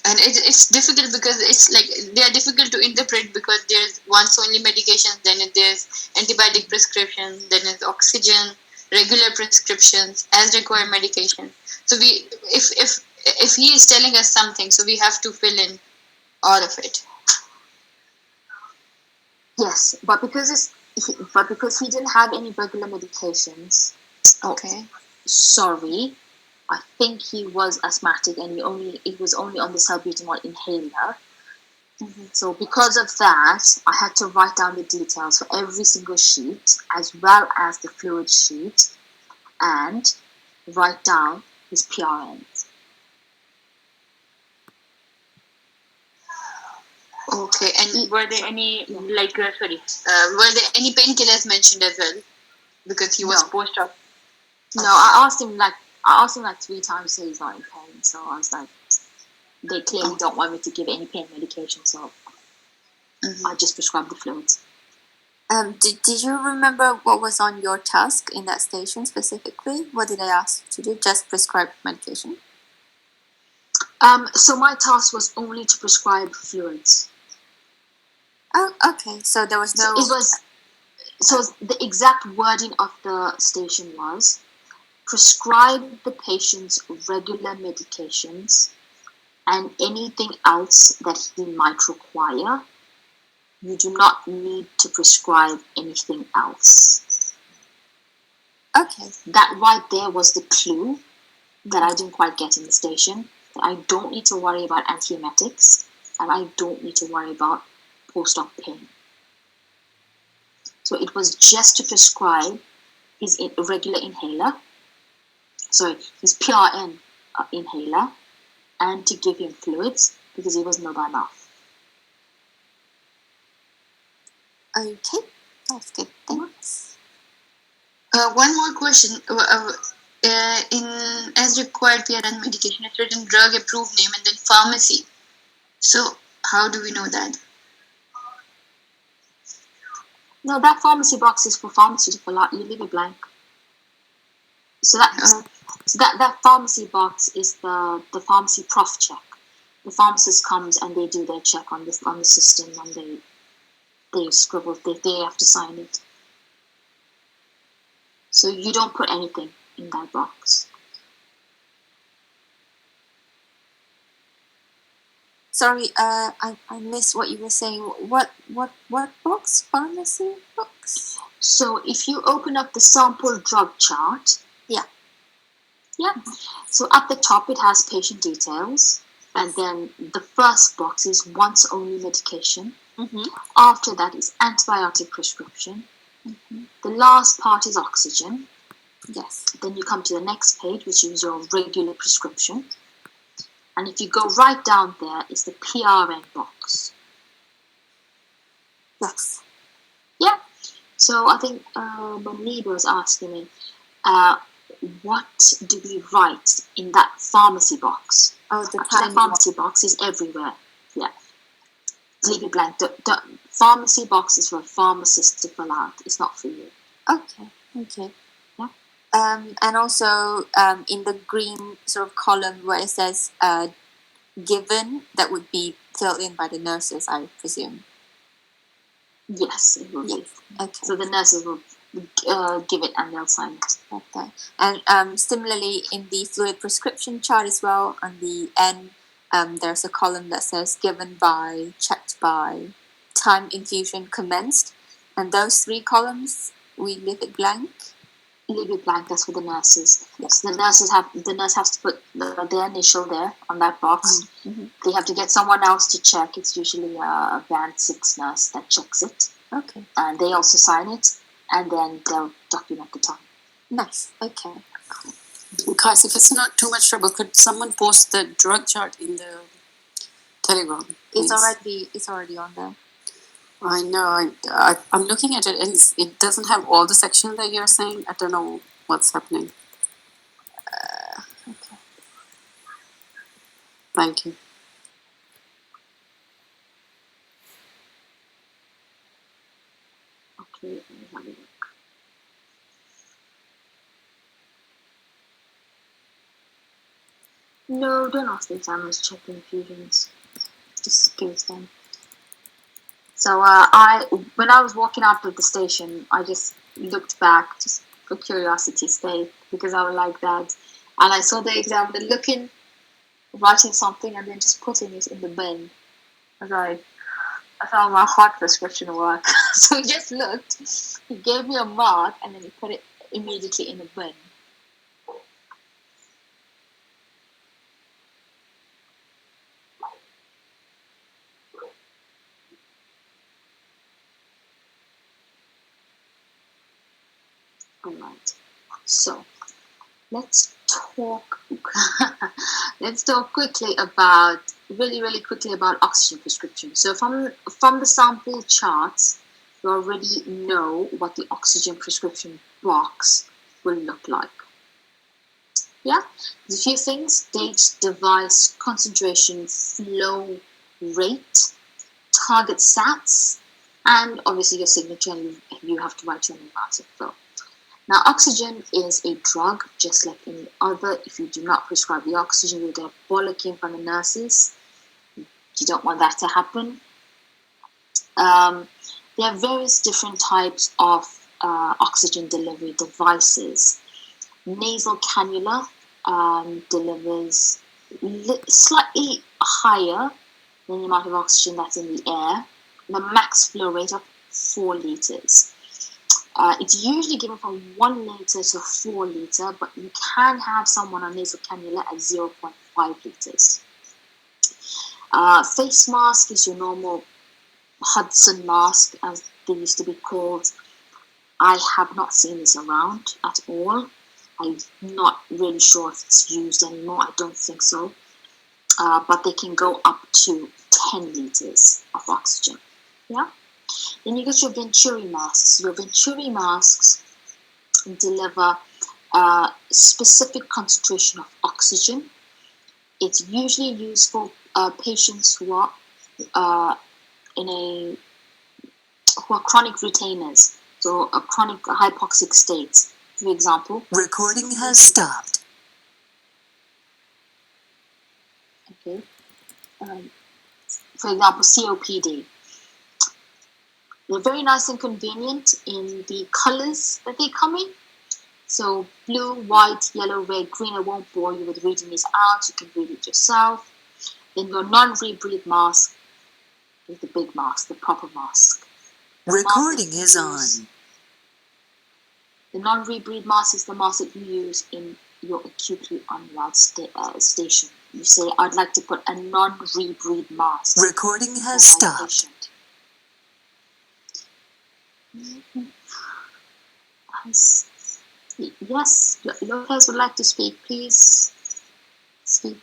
And it's difficult because it's like they are difficult to interpret because there's once only medication, then there's antibiotic prescription, then there's oxygen, regular prescriptions, as required medication. So we if he is telling us something, so we have to fill in all of it. Yes, but because he didn't have any regular medications. Okay. Sorry, I think he was asthmatic and he was only on the salbutamol inhaler. So because of that, I had to write down the details for every single sheet as well as the fluid sheet and write down his PRNs. Okay, and were there any were there any painkillers mentioned as well? Because he was post-op. No, I asked him like 3 times, so he's not in pain. So I was like, they clearly don't want me to give any pain medication, so I just prescribed the fluids. Did you remember what was on your task in that station specifically? What did I ask you to do? Just prescribe medication? So my task was only to prescribe fluids. Oh, okay. So there was no... So the exact wording of the station was, prescribe the patient's regular medications and anything else that he might require. You do not need to prescribe anything else. Okay. That right there was the clue that I didn't quite get in the station. That I don't need to worry about antiemetics and I don't need to worry about post-op pain. So it was just to prescribe his regular inhaler, his PRN inhaler, and to give him fluids because he was mobile mouth. Okay, that's good. Thanks. One more question. In as required PRN medication, it's written drug approved name and then pharmacy. So how do we know that? No, that pharmacy box is for pharmacy to fill out. You leave it blank. So that pharmacy box is the pharmacy prof check. The pharmacist comes and they do their check on the system and they scribble. They have to sign it. So you don't put anything in that box. Sorry, I missed what you were saying. What box? Pharmacy box? So if you open up the sample drug chart, yeah. So at the top it has patient details, and then the first box is once only medication. After that is antibiotic prescription. The last part is oxygen. Yes. Then you come to the next page, which is your regular prescription. And if you go right down there, is the PRN box. Yes. Yeah. So I think my neighbor was asking me, what do we write in that pharmacy box? Oh, the that pharmacy box is everywhere. Yeah. leave it blank. The pharmacy box is for a pharmacist to fill out. It's not for you. Okay. Yeah. And also in the green sort of column where it says given, that would be filled in by the nurses, I presume. Yes, it will be. Okay. So the nurses will give it and they'll sign it. Okay. And similarly, in the fluid prescription chart as well, on the end, there's a column that says given by, checked by, time infusion commenced, and those 3 columns we leave it blank. Leave it blank. That's for the nurses. Yes, the nurse has to put their initial there on that box. Mm-hmm. They have to get someone else to check. It's usually a band 6 nurse that checks it. Okay. And they also sign it, and then they'll document the time. Nice. Okay. Guys, if it's not too much trouble, could someone post the drug chart in the Telegram? It's already on there. I know. I'm looking at it, and it doesn't have all the sections that you're saying. I don't know what's happening. Okay. Thank you. Okay, let me have a look. No, don't ask the examiners to check the infusions. Just give them. So when I was walking out of the station, I just looked back just for curiosity's sake because I was like that, and I saw the examiner looking, writing something, and then just putting it in the bin. I was like, I found my heart prescription work. So he just looked, he gave me a mark, and then he put it immediately in the bin. Alright, so let's talk quickly about really quickly about oxygen prescription. So from the sample charts, you already know what the oxygen prescription box will look like. Yeah, there's a few things: date, device, concentration, flow rate, target sats, and obviously your signature, and you have to write your name out of flow. Now, oxygen is a drug, just like any other. If you do not prescribe the oxygen, you'll get a bollocking from the nurses. You don't want that to happen. There are various different types of oxygen delivery devices. Nasal cannula delivers slightly higher than the amount of oxygen that's in the air. The max flow rate of 4 liters. It's usually given from 1 liter to 4 liter, but you can have someone on nasal cannula at 0.5 liters. Face mask is your normal Hudson mask, as they used to be called. I have not seen this around at all. I'm not really sure if it's used anymore. I don't think so. But they can go up to 10 liters of oxygen. Yeah. Then you get your Venturi masks. Your Venturi masks deliver a specific concentration of oxygen. It's usually used for patients who are chronic retainers, so a chronic hypoxic state. For example, recording has stopped. Okay. For example, COPD. They're very nice and convenient in the colors that they come in. So blue, white, yellow, red, green. I won't bore you with reading this out. You can read it yourself. Then your non-rebreathe mask is the big mask, the proper mask. Recording is on. The non-rebreathe mask is the mask that you use in your acutely unwell station. You say, I'd like to put a non-rebreathe mask. Recording has stopped. Yes, Lopez would like to speak. Please speak.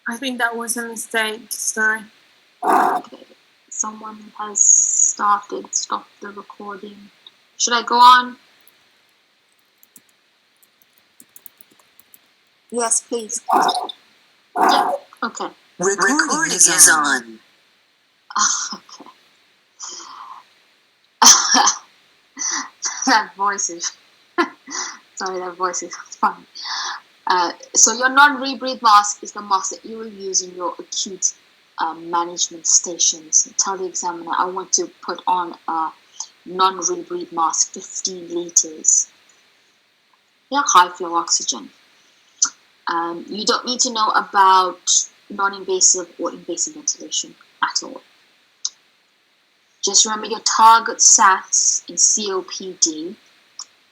I think that was a mistake. Sorry. Okay. Someone has stopped the recording. Should I go on? Yes, please. Yeah. Okay. Recording is on. Okay. That voice is sorry, that voice is funny. So your non-rebreathe mask is the mask that you will use in your acute management stations. Tell the examiner, I want to put on a non-rebreathe mask, 15 liters. Yeah, high flow oxygen. You don't need to know about non-invasive or invasive ventilation at all. Just remember your target SATs in COPD,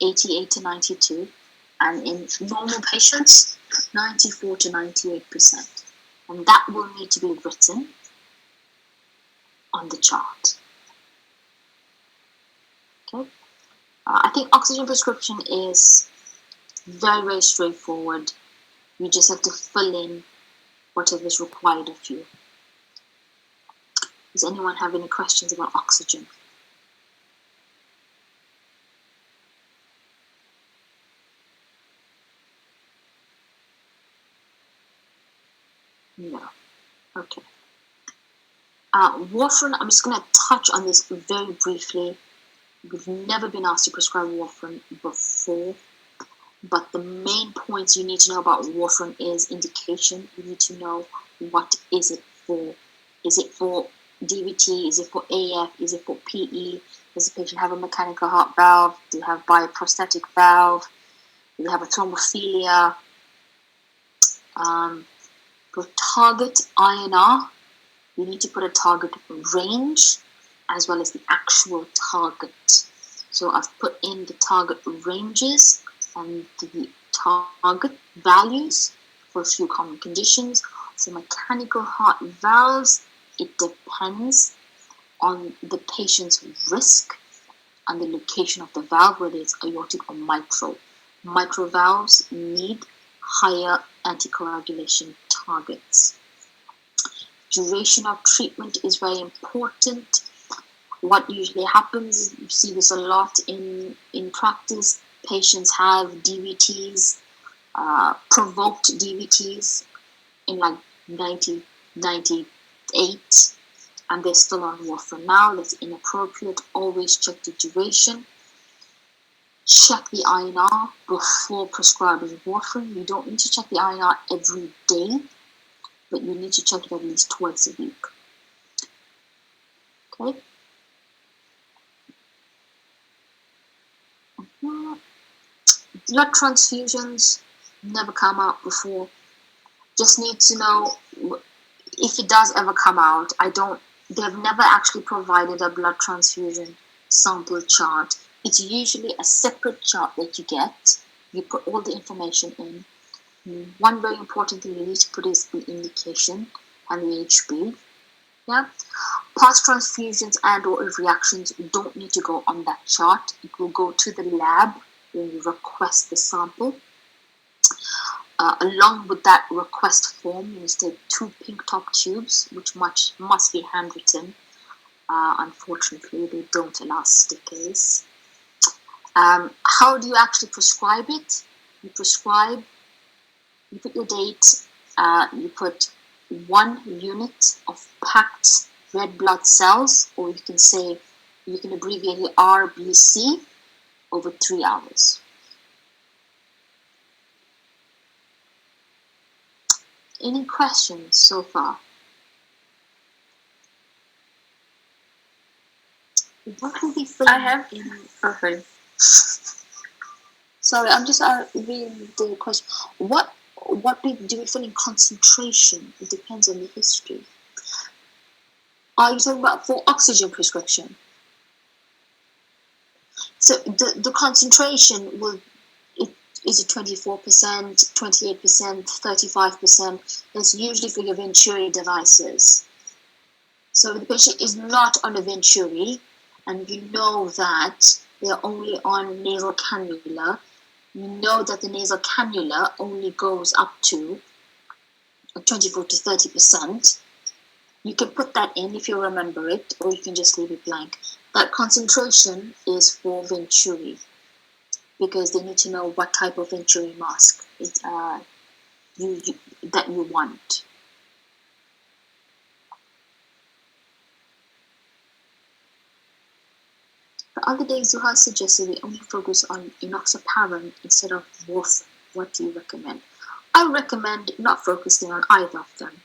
88 to 92, and in normal patients, 94 to 98%. And that will need to be written on the chart. Okay. I think oxygen prescription is very, very straightforward. You just have to fill in whatever is required of you. Does anyone have any questions about oxygen? No. Okay. Warfarin, I'm just going to touch on this very briefly. We've never been asked to prescribe warfarin before, but the main points you need to know about warfarin is indication. You need to know what is it for. Is it for DVT? Is it for AF? Is it for PE? Does the patient have a mechanical heart valve? Do you have bioprosthetic valve? Do you have a thrombophilia? For target INR, you need to put a target range as well as the actual target. So I've put in the target ranges and the target values for a few common conditions. For mechanical heart valves, it depends on the patient's risk and the location of the valve, whether it's aortic or mitral. Mitral valves need higher anticoagulation targets. Duration of treatment is very important. What usually happens, you see this a lot in practice, patients have DVTs, provoked DVTs in like 1998, and they're still on warfarin now. That's inappropriate. Always check the duration. Check the INR before prescribing warfarin. You don't need to check the INR every day, but you need to check it at least twice a week. Okay. Blood transfusions never come out before. Just need to know if it does ever come out. They've never actually provided a blood transfusion sample chart. It's usually a separate chart that you get. You put all the information in. One very important thing you need to put is the indication and the HB. Yeah. Past transfusions and or reactions don't need to go on that chart. It will go to the lab when you request the sample. Along with that request form, you must take 2 pink top tubes, which must be handwritten. Unfortunately, they don't allow stickers. How do you actually prescribe it? You prescribe, you put your date, you put 1 unit of packed red blood cells, or you can abbreviate it RBC over 3 hours. Any questions so far? What will be filling I have. in? Okay. Sorry, I'm just reading the question. What do we fill in concentration? It depends on the history. Are you talking about for oxygen prescription? So the concentration is it 24%, 28%, 35%? That's usually for your Venturi devices. So if the patient is not on a Venturi, and you know that they're only on nasal cannula, you know that the nasal cannula only goes up to 24 to 30%. You can put that in if you remember it, or you can just leave it blank. That concentration is for Venturi, because they need to know what type of Venturi mask that you want. The other days you have suggested we only focus on enoxaparin instead of warfarin. What do you recommend? I recommend not focusing on either of them.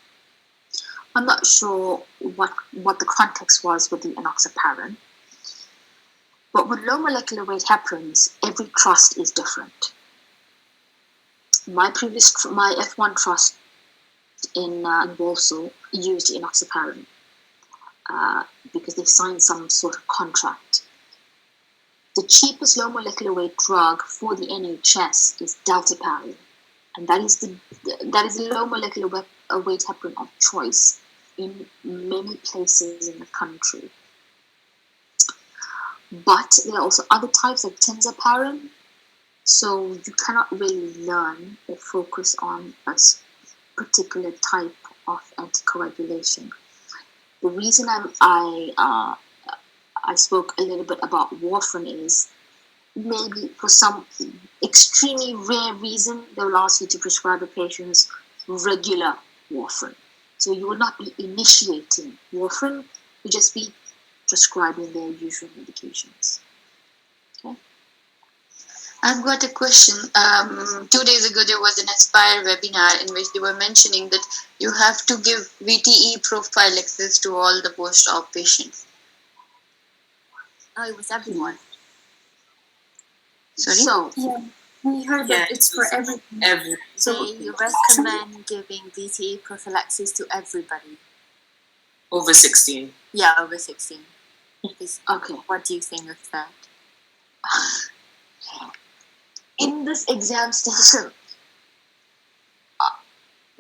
I'm not sure what the context was with the enoxaparin, but with low molecular weight heparins, every trust is different. My F1 trust in Warsaw used enoxaparin because they signed some sort of contract. The cheapest low molecular weight drug for the NHS is dalteparin, and that is the low molecular weight heparin of choice in many places in the country. But there are also other types like tenzaparin, so you cannot really learn or focus on a particular type of anticoagulation. The reason I spoke a little bit about warfarin is maybe for some extremely rare reason they will ask you to prescribe a patient's regular warfarin. So you will not be initiating warfarin, you'll just be prescribing their usual medications. Okay. I've got a question. 2 days ago, there was an Aspire webinar in which they were mentioning that you have to give VTE prophylaxis to all the post-op patients. Oh, it was everyone. Sorry? So, Yeah, we heard that it's for everyone. So you recommend giving VTE prophylaxis to everybody? Over 16. Yeah, over 16. okay. What do you think of that? In this exam station,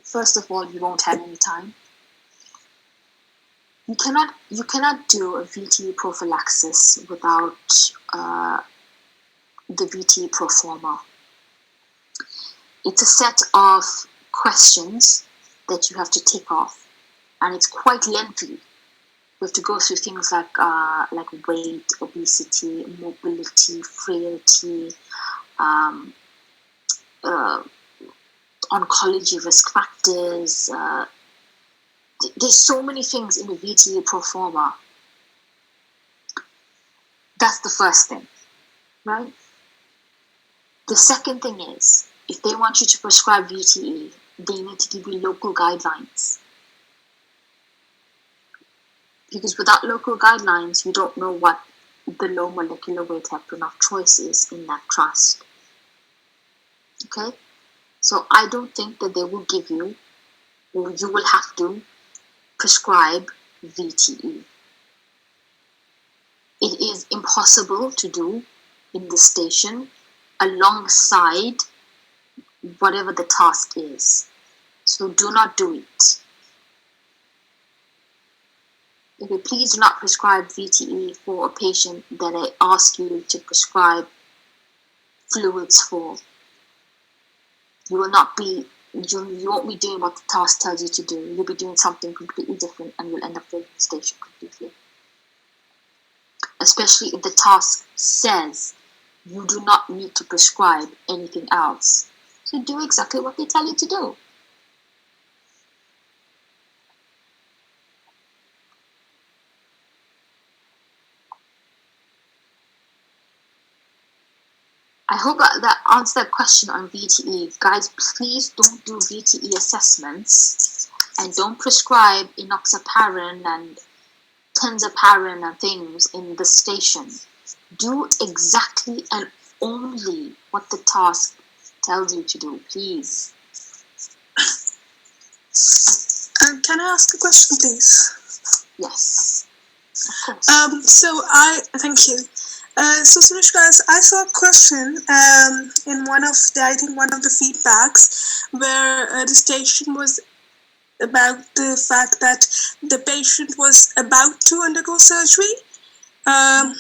first of all, you won't have any time. You cannot do a VTE prophylaxis without the VTE pro forma. It's a set of questions that you have to tick off, and it's quite lengthy. You have to go through things like weight, obesity, mobility, frailty, oncology risk factors. There's so many things in the VTE pro forma. That's the first thing, right? The second thing is, if they want you to prescribe VTE, they need to give you local guidelines. Because without local guidelines, you don't know what the low molecular weight heparin of choice is in that trust. Okay? So I don't think that they will give you, or you will have to prescribe VTE. It is impossible to do in the station alongside whatever the task is. So do not do it. Okay, please do not prescribe VTE for a patient that I ask you to prescribe fluids for. You won't be doing what the task tells you to do. You'll be doing something completely different and you'll end up failing the station completely. Especially if the task says you do not need to prescribe anything else. So do exactly what they tell you to do. I hope that answered that question on VTE. Guys, please don't do VTE assessments and don't prescribe enoxaparin and tenzaparin and things in the station. Do exactly and only what the task tells you to do, please. Can I ask a question, please? Yes, of course. Thank you. So Sarishka, I saw a question in one of the feedbacks where the station was about the fact that the patient was about to undergo surgery, but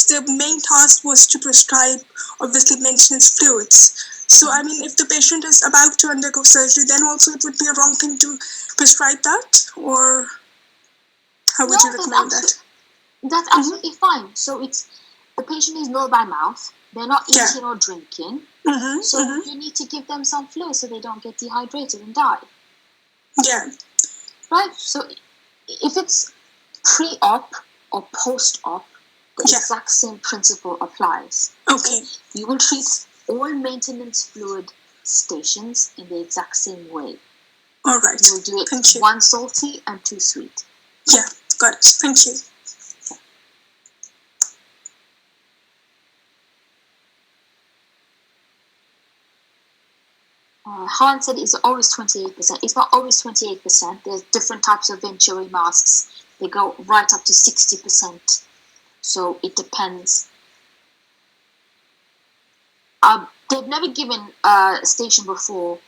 the main task was to prescribe, obviously, maintenance fluids. So, I mean, if the patient is about to undergo surgery, then also it would be a wrong thing to prescribe that, or how would you recommend that? That's absolutely fine. So it's the patient is no by mouth. They're not eating or drinking. So you need to give them some fluid so they don't get dehydrated and die. Yeah. Right? So if it's pre-op or post-op, the exact same principle applies. Okay. You will treat all maintenance fluid stations in the exact same way. All right. You will do it Thank you. 1 salty and 2 sweet. Yeah, got it. Thank you. Han said it's always 28%. It's not always 28%. There's different types of Venturi masks. They go right up to 60%. So it depends. They've never given a station before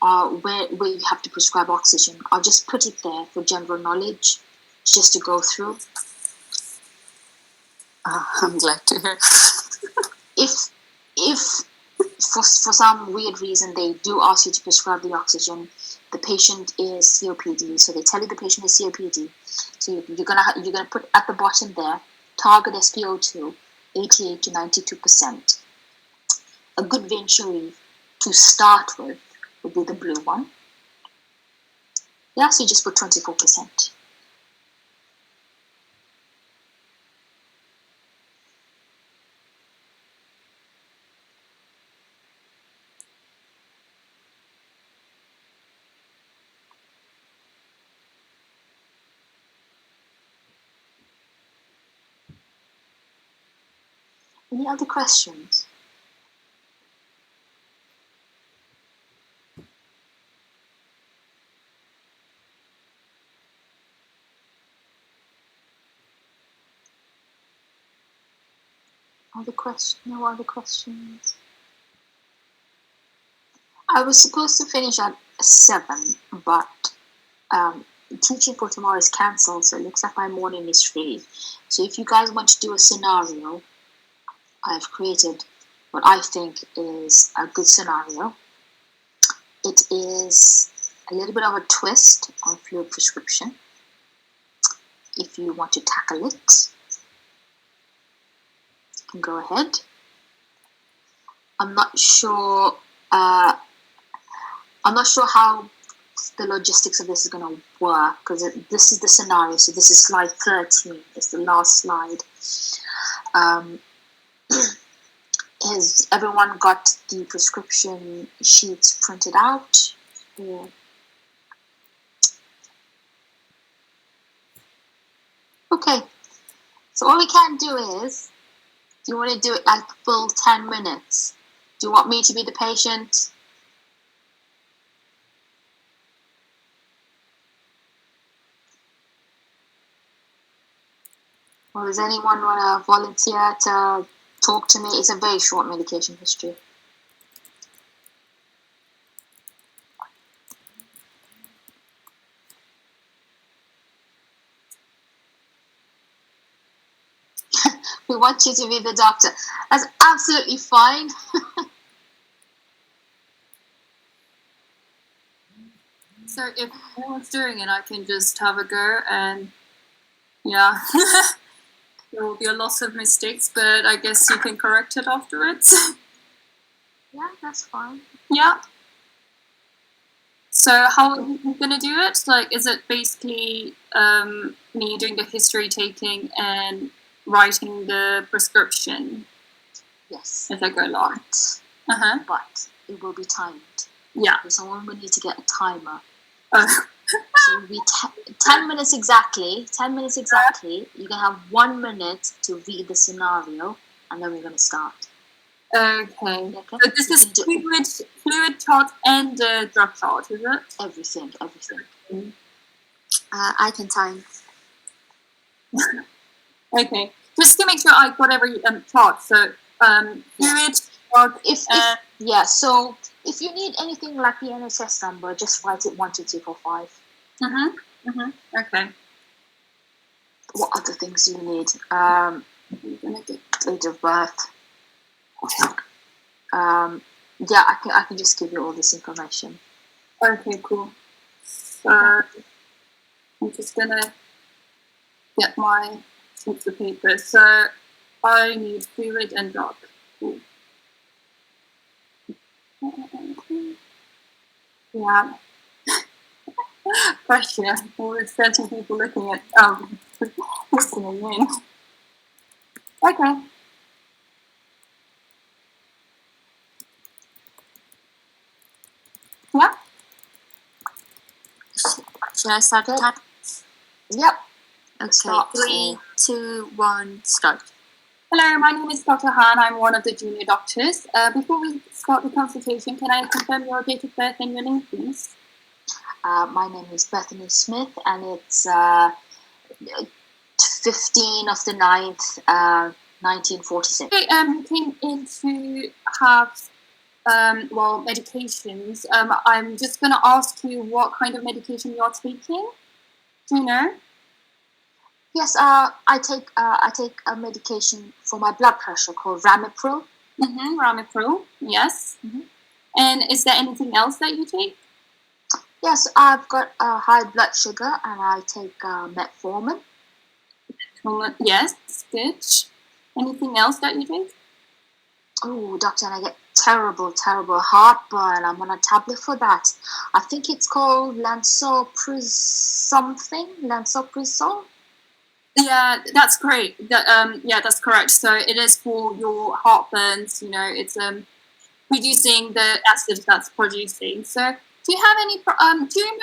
where you have to prescribe oxygen. I'll just put it there for general knowledge, just to go through. I'm glad to hear. If for some weird reason they do ask you to prescribe the oxygen, the patient is COPD, so they tell you the patient is COPD. So you're gonna put at the bottom there, target SpO2, 88 to 92%. A good Venturi to start with would be the blue one. Yeah, so you just put 24%. Any other questions? No other questions? I was supposed to finish at 7, but teaching for tomorrow is cancelled, so it looks like my morning is free. So if you guys want to do a scenario, I've created what I think is a good scenario. It is a little bit of a twist on fluid prescription. If you want to tackle it, you can go ahead. I'm not sure how the logistics of this is going to work, because this is the scenario. So this is slide 13. It's the last slide. Has everyone got the prescription sheets printed out? Yeah. Okay. So all we can do is, do you want to do it like full 10 minutes? Do you want me to be the patient? Or does anyone want to volunteer to talk to me? It's a very short medication history. We want you to be the doctor. That's absolutely fine. So if no one's doing it, I can just have a go, and yeah, there will be a lot of mistakes, but I guess you can correct it afterwards. Yeah, that's fine. Yeah. So how are you gonna do it? Like, is it basically me doing the history taking and writing the prescription Yes. as I go along? But it will be timed. Yeah. So someone will need to get a timer. Oh. So it'll be 10 minutes exactly. 10 minutes exactly. You're going to have 1 minute to read the scenario, and then we're going to start. Okay. Okay? So this is fluid chart and drug chart, is it? Everything. I can time. Okay. Just to make sure I got every chart. So fluid chart. So if you need anything like the NHS number, just write it 1, 2, 3, 4, 5. Okay. What other things do you need? Date of birth. Yeah, I can just give you all this information. Okay, cool. So I'm just gonna get my piece of paper. So I need fluid and drug. Cool. Yeah. Pressure. With 30 people looking at listening in. Okay. Yeah. Shall I start the time? Yep. Okay, Start. 3, 2, 1, start. Hello, my name is Dr. Han. I'm one of the junior doctors. Before we start the consultation, can I confirm your date of birth and your name, please? My name is Bethany Smith, and it's 15 of the 9th, 1946. Okay, you came in to have medications. I'm just going to ask you what kind of medication you're taking. Do you know? Yes, I take a medication for my blood pressure called Ramipril. Ramipril, yes. And is there anything else that you take? Yes, I've got high blood sugar, and I take metformin. Yes, good. Anything else that you take? Oh, doctor, and I get terrible heartburn. I'm on a tablet for that. I think it's called lansoprazole. Yeah, that's great. That's correct. So it is for your heartburns. It's reducing the acid that's producing. So do you have any? Do you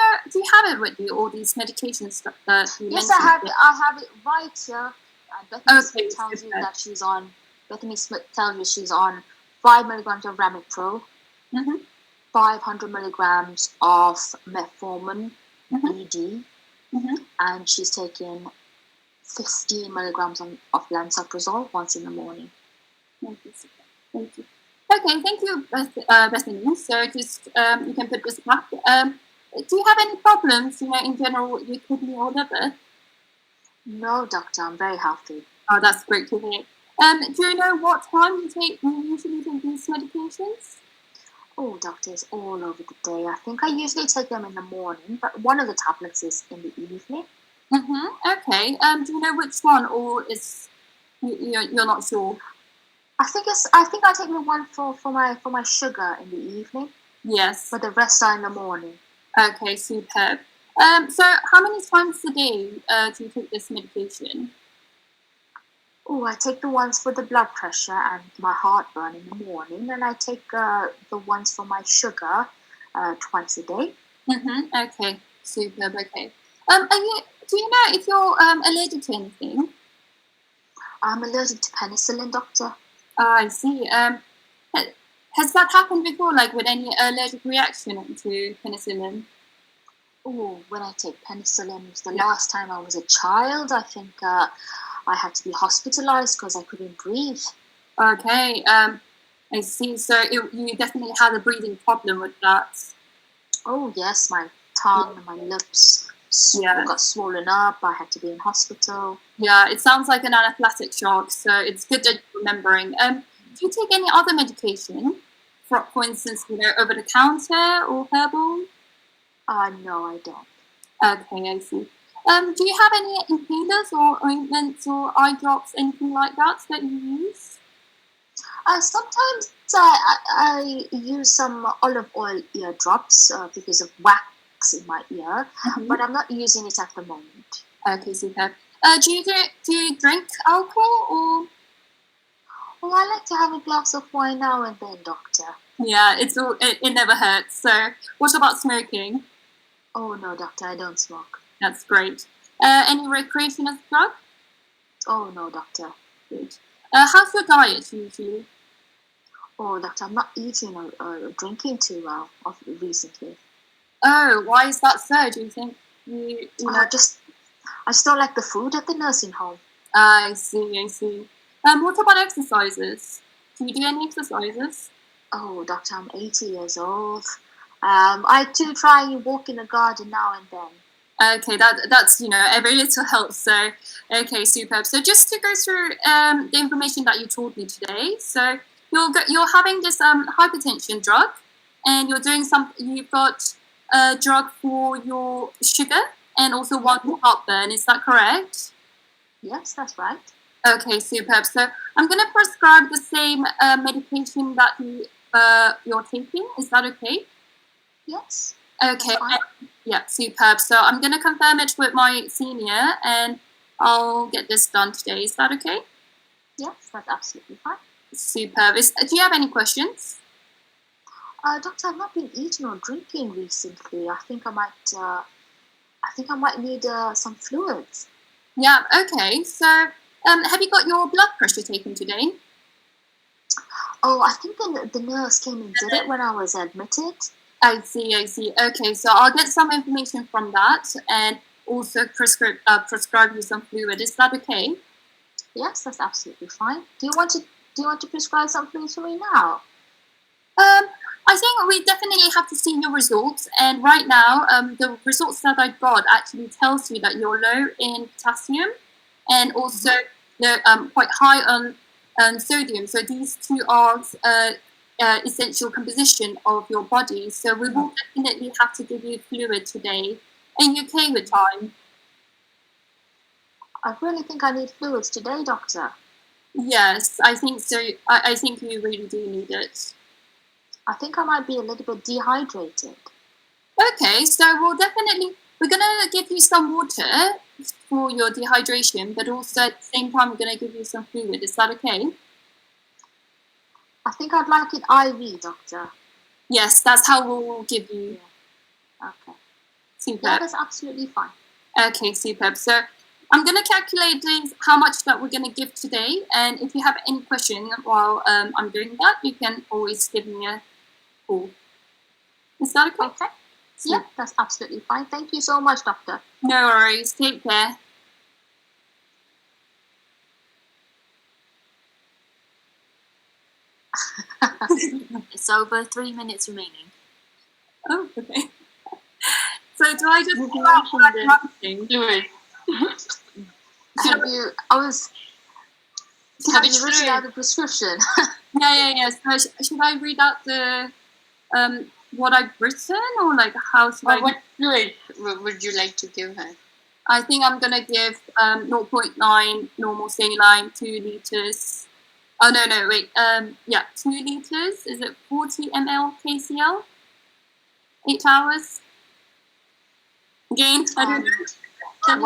have it with you? All these medications that you Yes, mentioned? I have it right here. Bethany Okay, Smith tells you super. that she's on. Bethany Smith tells you she's on 5 milligrams of Ramipril, 500 milligrams of metformin, ED, and she's taking 15 milligrams of lansoprazole once in the morning. Thank you. Okay, thank you, Bethany. So just you can put this back. Do you have any problems, in general, with your kidney or liver? No, doctor, I'm very healthy. Oh, that's great to hear. Do you know what time you usually take these medications? Oh, doctor, it's all over the day. I think I usually take them in the morning, but one of the tablets is in the evening. Okay. Do you know which one, or is you're not sure? I think I take the one for my sugar in the evening. Yes. But the rest are in the morning. Okay, superb. So how many times a day do you take this medication? Oh, I take the ones for the blood pressure and my heartburn in the morning, and I take the ones for my sugar twice a day. Okay, superb. Okay. Do you know if you're allergic to anything? I'm allergic to penicillin, doctor. I see. Has that happened before, like with any allergic reaction to penicillin? Oh, when I take penicillin, the last time I was a child, I think I had to be hospitalized because I couldn't breathe. Okay, I see. So you definitely had a breathing problem with that. Oh yes, my tongue and my lips got swollen up. I had to be in hospital. Yeah, it sounds like an anaphylactic shock, so it's good that you're remembering. Do you take any other medication, for instance, over the counter or herbal? No, I don't. Okay, I see. Do you have any inhalers or ointments or eye drops, anything like that you use? Sometimes I use some olive oil ear drops because of wax in my ear, but I'm not using it at the moment. Okay, superb. Do you drink alcohol or? Well, I like to have a glass of wine now and then, doctor. Yeah, it never hurts. So, what about smoking? Oh no, doctor, I don't smoke. That's great. Any recreational drug? Oh no, doctor. Good. How's your diet usually? Oh, doctor, I'm not eating or drinking too well recently. Oh, why is that so? Do you think you know? I just don't like the food at the nursing home. I see. What about exercises? Do you do any exercises? Oh, doctor, I'm 80 years old. I do try and walk in the garden now and then. Okay, that's every little helps. So, okay, superb. So just to go through the information that you told me today. So you're having this hypertension drug, and you've got a drug for your sugar and also one for heartburn. Is that correct? Yes, that's right. Okay, superb. So I'm going to prescribe the same medication that you're taking. Is that okay? Yes. Okay. Yeah, superb. So I'm going to confirm it with my senior, and I'll get this done today. Is that okay? Yes, that's absolutely fine. Superb. Do you have any questions? Doctor, I've not been eating or drinking recently. I think I might need some fluids. Yeah. Okay. So, have you got your blood pressure taken today? Oh, I think the nurse came and did it when I was admitted. I see. Okay, so I'll get some information from that and also prescribe you some fluid. Is that okay? Yes, that's absolutely fine. Do you want to prescribe some fluid for me now? I think we definitely have to see your results. And right now, the results that I got actually tells you that you're low in potassium and also quite high on sodium. So these two are essential composition of your body. So we will definitely have to give you fluid today. Are you okay with time? I really think I need fluids today, doctor. Yes, I think so. I think you really do need it. I think I might be a little bit dehydrated. Okay, so we're gonna give you some water for your dehydration, but also at the same time we're gonna give you some fluid. Is that okay? I think I'd like it IV, doctor. Yes, that's how we'll give you. Yeah. Okay. Superb. Yeah, that's absolutely fine. Okay, superb. So I'm gonna calculate how much that we're gonna give today, and if you have any question while I'm doing that, you can always give me a call. Is that okay? Okay. Yeah, that's absolutely fine. Thank you so much, doctor. No worries. Take care. It's over 3 minutes remaining. Oh, okay. So do I just start writing? Fluid. Have you written out the prescription? Yeah. So should I read out the what I've written, or like how should I? What fluid would you like to give her? I think I'm gonna give 0.9 normal saline, 2 liters. Oh no, wait. 2 liters. Is it 40 ml KCl? 8 hours. Again, I don't know. Can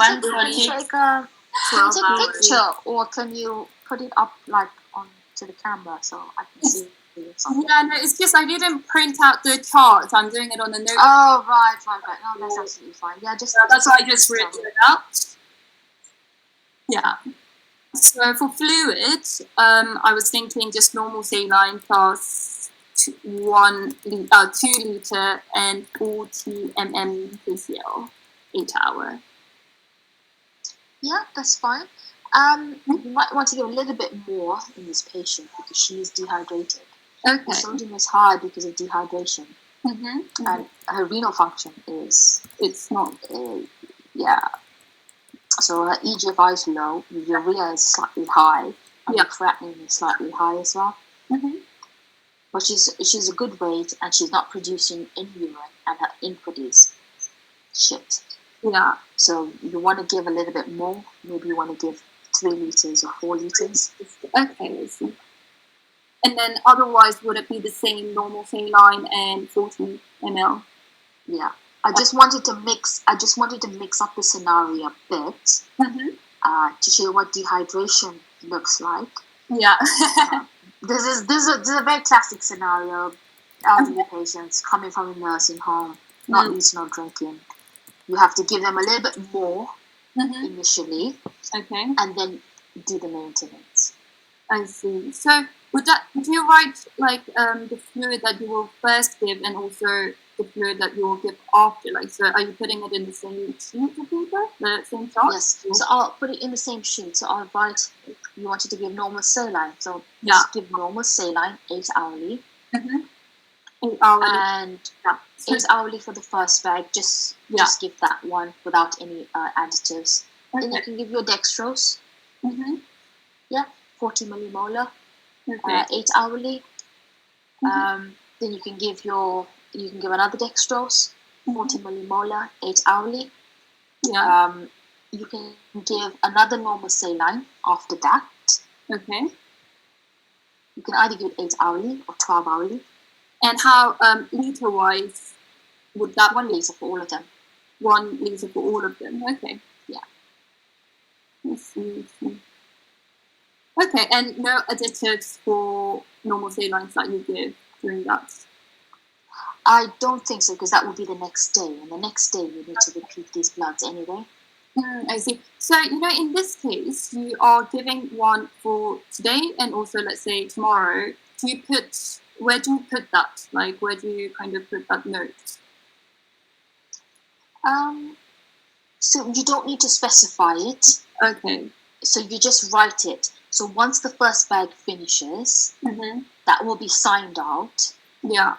you take a 12 hours. picture, or can you put it up like onto the camera so I can see it? Yeah, no, it's just I didn't print out the charts. I'm doing it on the note. Oh, right. No, that's absolutely fine. Yeah, that's why I just written it out. Yeah. So for fluid, I was thinking just normal saline plus 2 liter and 40 KCl, 8 hour. Yeah, that's fine. You might want to give a little bit more in this patient because she is dehydrated. Okay. The sodium is high because of dehydration, and her renal function it's not So her EGFR is low, urea is slightly high, and her creatinine is slightly high as well. But she's a good weight, and she's not producing any urine, and her input is shit. Yeah. So you want to give a little bit more. Maybe you want to give 3 liters or 4 liters. Okay, I see. And then otherwise, would it be the same normal saline and 40 ml? Yeah. I just wanted to mix up the scenario a bit to show you what dehydration looks like. Yeah. This is a very classic scenario. Elderly patients coming from a nursing home, not eating or drinking. You have to give them a little bit more initially, and then do the maintenance. I see. So would you write like the fluid that you will first give and also the fluid that you will give after? Like, so are you putting it in the same sheet of paper, the same chart? Yes. So I'll put it in the same sheet. So I'll write. You wanted to give normal saline, so just give normal saline 8 hourly. 8 hourly. And 8 hourly for the first bag. Just give that one without any additives. Then you can give your dextrose. 40 millimolar. 8 hourly. Then you can give another dextrose, 40 millimolar, 8 hourly. You can give another normal saline after that. Okay. You can either give 8 hourly or 12 hourly. And how liter wise would that 1 liter for all of them? 1 liter for all of them. Okay. Yeah. Let's see. Okay, and no additives for normal salines that you give during that? I don't think so, because that will be the next day, and the next day you need to repeat these bloods anyway. I see. So, in this case, you are giving one for today and also, let's say, tomorrow. Where do you put that? Like, where do you kind of put that note? So you don't need to specify it. Okay. So you just write it. So once the first bag finishes, that will be signed out. Yeah.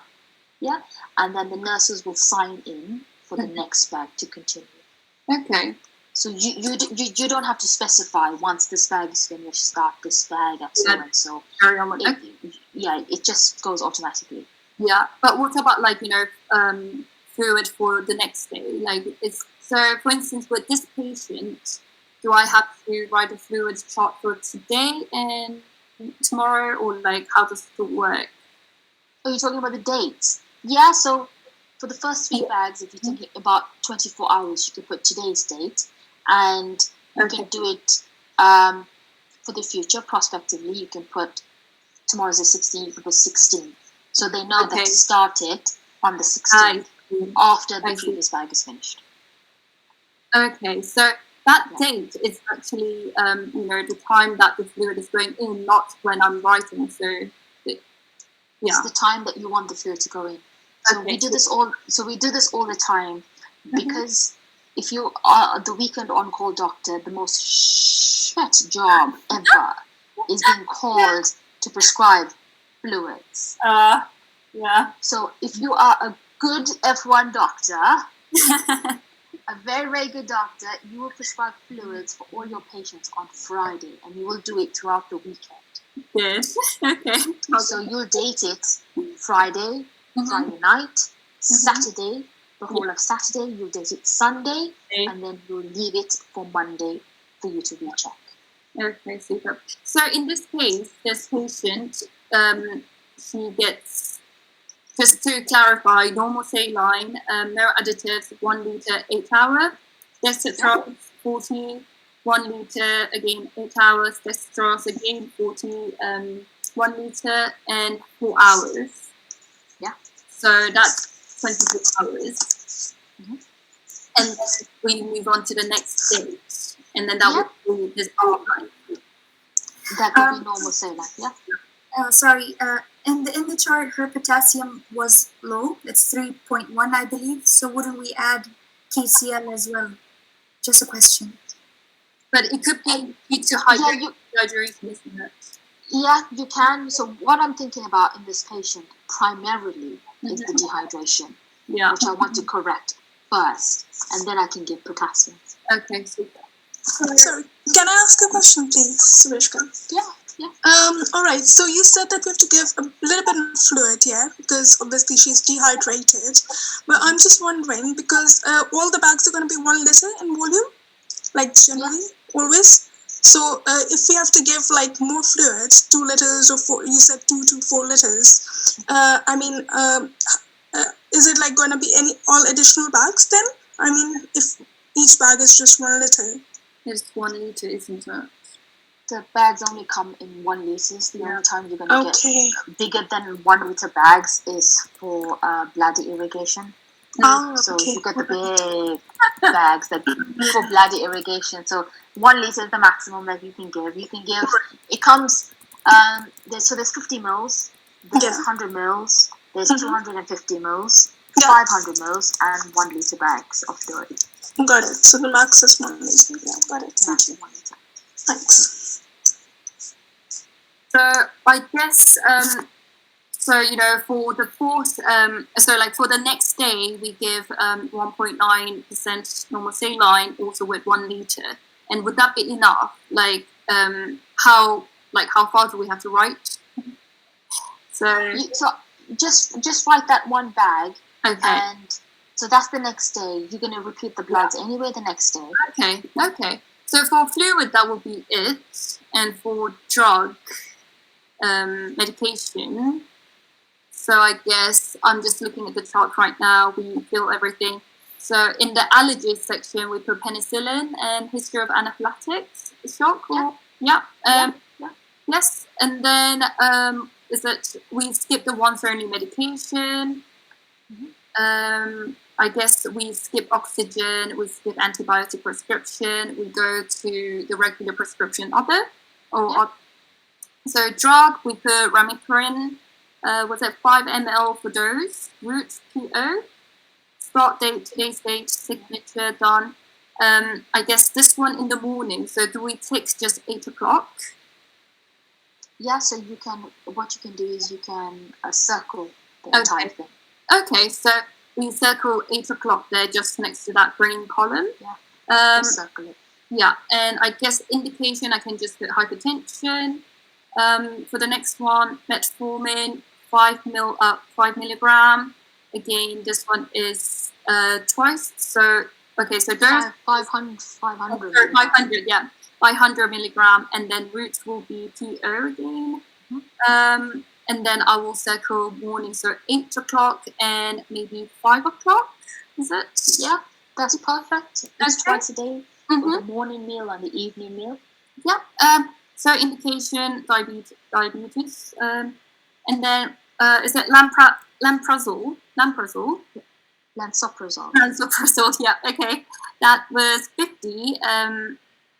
Yeah. And then the nurses will sign in for the next bag to continue. Okay. So you don't have to specify once this bag is finished, start this bag and so and so. Carry on with it just goes automatically. Yeah, but what about fluid for the next day? So, for instance, with this patient, do I have to write a fluid chart for today and tomorrow, or how does it work? Are you talking about the dates? Yeah. So for the first 3 bags, if you're thinking about 24 hours, you can put today's date, and you can do it for the future prospectively. You can put tomorrow's the 16th, you can put 16th. So they know that to start it on the 16th after the previous bag is finished. Okay, so that date is actually, the time that the fluid is going in, not when I'm writing. So, it's the time that you want the fluid to go in. So we do this all. So we do this all the time, because if you are the weekend on-call doctor, the most shit job ever is being called to prescribe fluids. Yeah. So if you are a good F1 doctor, a very, very good doctor, you will prescribe fluids for all your patients on Friday, and you will do it throughout the weekend. Good. Okay. So you'll date it Friday, Friday night, Saturday, the whole of Saturday. You'll date it Sunday, and then you'll leave it for Monday for you to recheck. Okay, super. So in this case, this patient, she gets, just to clarify, normal saline, no additives, 1 liter, 8 hour. Dextrose 40, 1 liter, again 8 hours. Dextrose again 40, 1 liter, and 4 hours. Yeah. So that's 24 hours. And we move on to the next stage, and then that will be this outline. That would be normal saline. Yeah. Sorry. In the chart, her potassium was low. It's 3.1, I believe. So wouldn't we add KCl as well? Just a question. But it could be due to hydration, isn't it? Yeah, you can. So what I'm thinking about in this patient primarily is the dehydration, which I want to correct first, and then I can give potassium. Okay, super. Sorry, can I ask a question, please, Sarishka? Yeah. All right. So you said that we have to give a little bit of fluid, because obviously she's dehydrated. But I'm just wondering, because all the bags are going to be 1 liter in volume, generally, always. So if we have to give more fluid, 2 liters or 4, you said 2 to 4 liters. Is it going to be all additional bags then? I mean, if each bag is just 1 liter. It's 1 liter, isn't it? The bags only come in 1 liters. The only time you're going to get bigger than 1 liter bags is for bladder irrigation. So you get the big bags for bladder irrigation. So 1 liter is the maximum that you can give. It comes, there's 50 mils, there's 100 mils, there's 250 mils, 500 mils, and 1 liter bags of fluid. Got it. So the max is 1 liter. Yeah, got it. Thank you. 1 liter. Thanks. So I guess, for the fourth, for the next day, we give 1.9% normal saline, also with 1 liter. And would that be enough? How far do we have to write? So just write that 1 bag. Okay. And so that's the next day. You're going to repeat the bloods anyway the next day. Okay. So for fluid, that will be it. And for drug, medication. So I guess I'm just looking at the chart right now. We fill everything. So in the allergies section, we put penicillin and history of anaphylactic shock. Yes, and then is that we skip the once only medication. I guess we skip oxygen, we skip antibiotic prescription, we go to the regular prescription other. So drug, we put ramipril, was it 5 ml for dose, route PO, start date, today's date, signature done. I guess this one in the morning, so do we tick just 8 o'clock? Yeah, so what you can do is you can circle the entire thing. Okay, so we circle 8 o'clock there, just next to that green column. Yeah. Circle it. Yeah, and I guess indication I can just put hypertension. For the next one, metformin, 5 milligram. Again, this one is twice. So okay, so those 500. 500, yeah, 500 milligram, and then root will be PO again. And then I will circle morning, so 8 o'clock and maybe 5 o'clock. Is it? Yeah, that's perfect. It's twice a day, Mm-hmm. the morning meal and the evening meal. Yeah. So indication diabetes. And then is it lamprazole? Lansoprazole. Yeah. Okay. That was 50.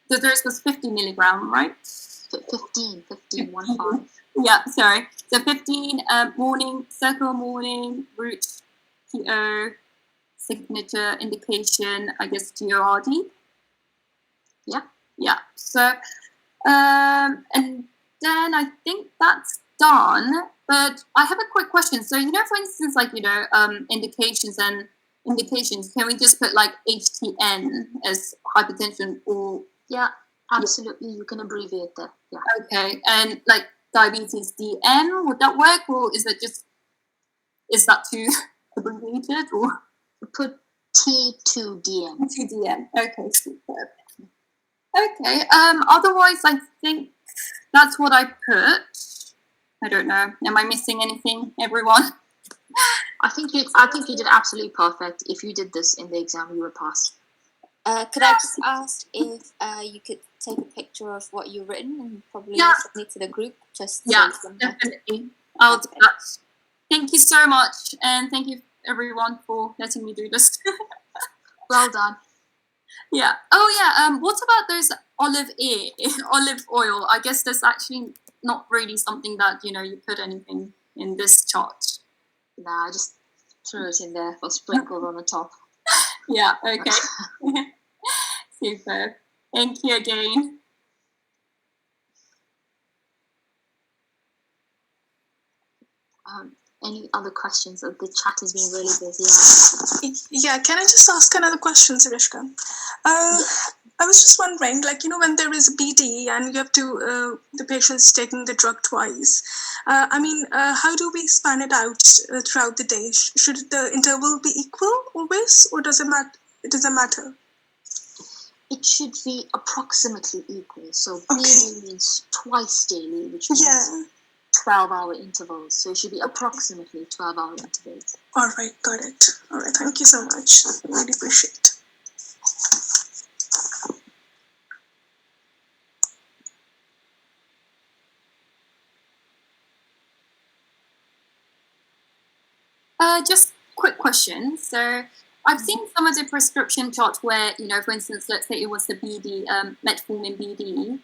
The dose was 50 milligram, right? 15, 1 5. Yeah, sorry. So 15 morning, circle morning, root, PO, signature, indication, I guess GORD. Yeah. So, and then I think that's done. But I have a quick question. So, for instance, like, indications, can we just put like HTN as hypertension or? Yeah, absolutely. You can abbreviate that. Yeah. Okay. And like diabetes DM, would that work? Or is that too abbreviated? Or put T2DM. T2DM. Okay, superb. Okay. Otherwise, I think that's what I put. I don't know. Am I missing anything, everyone? I think you did absolutely perfect. If you did this in the exam, you would pass. Could I just ask if you could take a picture of what you've written and probably send it to the group? Definitely. I'll do that. Thank you so much, and thank you everyone for letting me do this. Well done. Yeah. Oh yeah. What about those olive oil? I guess there's actually not really something that you put anything in this chart. Nah, just throw it in there for sprinkled on the top. Yeah. Okay. Super. Thank you again. Any other questions? The chat has been really busy. Yeah, can I just ask another question, Sarishka? I was just wondering, when there is a BD and you have to, the patient's taking the drug twice, how do we span it out throughout the day? Should the interval be equal always, or does it matter? It should be approximately equal. So BD means twice daily, which means 12-hour intervals. So it should be approximately 12-hour intervals. All right, got it. All right, thank you so much. Really appreciate it. Just quick question. So I've seen some of the prescription charts where, for instance, let's say it was the BD, metformin BD.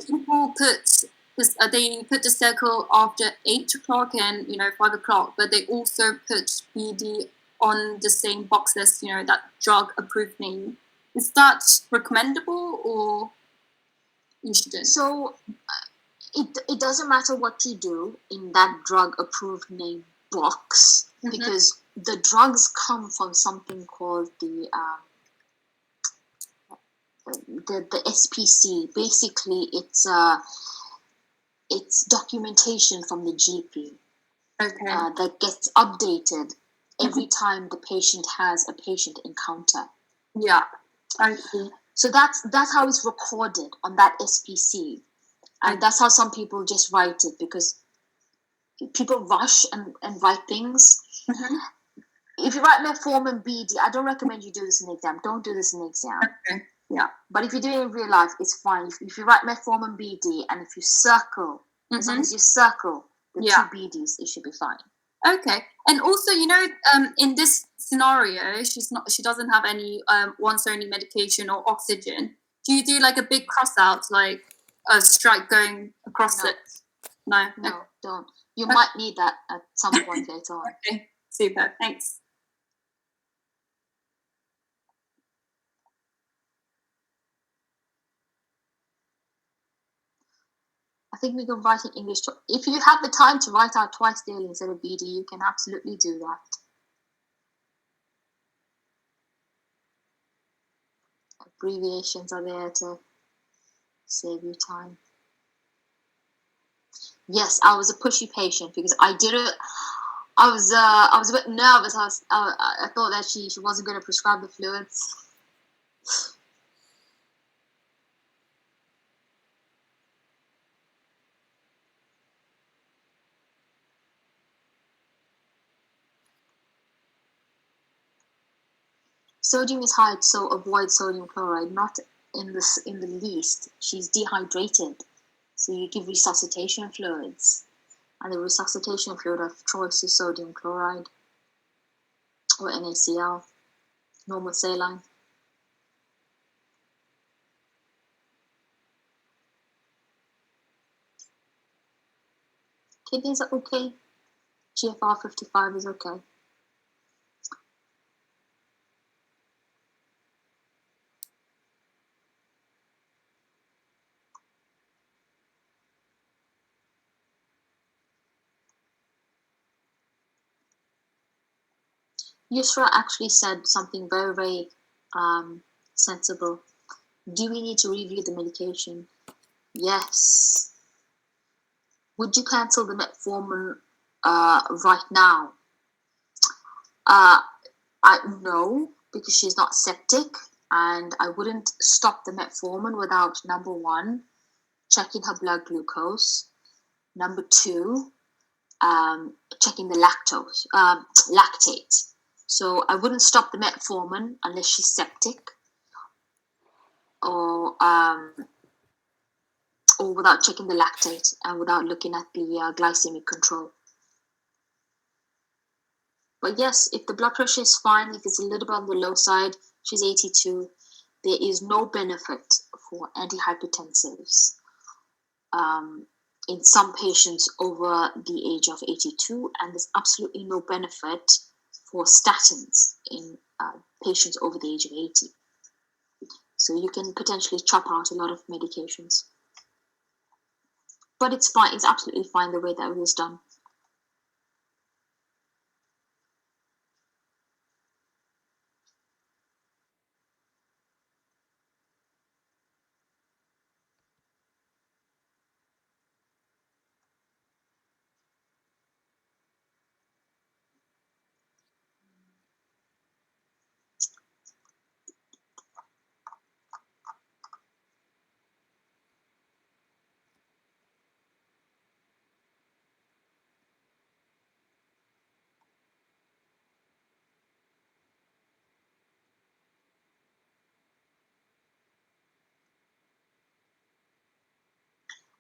People put this, they put the circle after 8 o'clock and 5 o'clock, but they also put BD on the same box as that drug approved name. Is that recommendable, or you shouldn't? So it doesn't matter what you do in that drug approved name box, because the drugs come from something called the SPC. Basically, it's documentation from the GP that gets updated every time the patient has a patient encounter. Yeah, I see. So that's how it's recorded on that SPC, and that's how some people just write it, because people rush and write things. If you write metformin BD, I don't recommend you do this in the exam. Don't do this in the exam. Okay. Yeah, but if you do it in real life, it's fine. If you write metformin BD and if you circle, as long as you circle the two BDs, it should be fine. Okay, and also, in this scenario, she doesn't have any once only medication or oxygen. Do you do like a big cross out, like a stripe going across it? No, don't. You might need that at some point later on. Okay, super. Thanks. I think we can write in English. If you have the time to write out twice daily instead of BD, you can absolutely do that. Abbreviations are there to save you time. Yes, I was a pushy patient because I did it. I was a bit nervous. I thought that she wasn't going to prescribe the fluids. Sodium is high, so avoid sodium chloride. Not in the least. She's dehydrated, so you give resuscitation fluids, and the resuscitation fluid of choice is sodium chloride or NaCl, normal saline. Kidneys are okay. GFR 55 is okay. Yusra actually said something very, very sensible. Do we need to review the medication? Yes. Would you cancel the metformin right now? No, because she's not septic, and I wouldn't stop the metformin without, number one, checking her blood glucose, number two, checking the lactate. So I wouldn't stop the metformin unless she's septic, or without checking the lactate and without looking at the glycemic control. But yes, if the blood pressure is fine, if it's a little bit on the low side, she's 82, there is no benefit for antihypertensives in some patients over the age of 82, and there's absolutely no benefit for statins in patients over the age of 80. So you can potentially chop out a lot of medications. But it's fine, it's absolutely fine the way that it was done.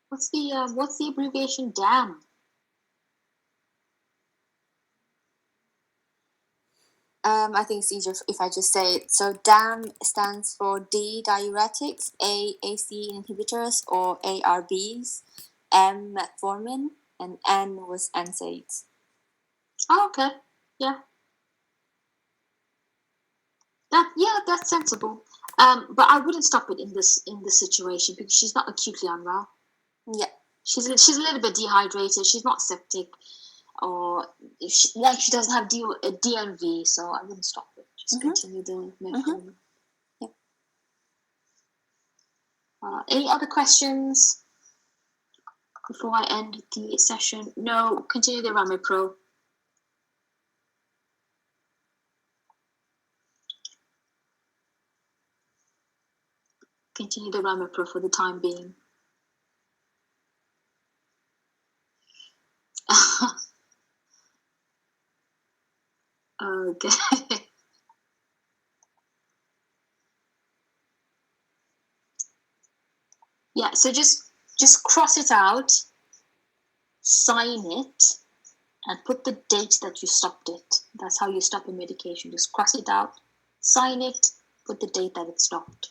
What's the abbreviation DAM? I think it's easier if I just say it. So DAM stands for D diuretics, A ACE inhibitors or ARBs, M metformin, and N was NSAIDs. Oh, okay. Yeah. That's sensible. But I wouldn't stop it in this situation because she's not acutely unwell. Yeah. She's a little bit dehydrated. She's not septic, or she doesn't have DMV, so I wouldn't stop it. Just continue the metformin. Yeah. Any other questions before I end the session? No. Continue the Ramipro. Continue the Ramipro for the time being. Okay. Yeah, so just cross it out, sign it, and put the date that you stopped it. That's how you stop a medication. Just cross it out, sign it, put the date that it stopped.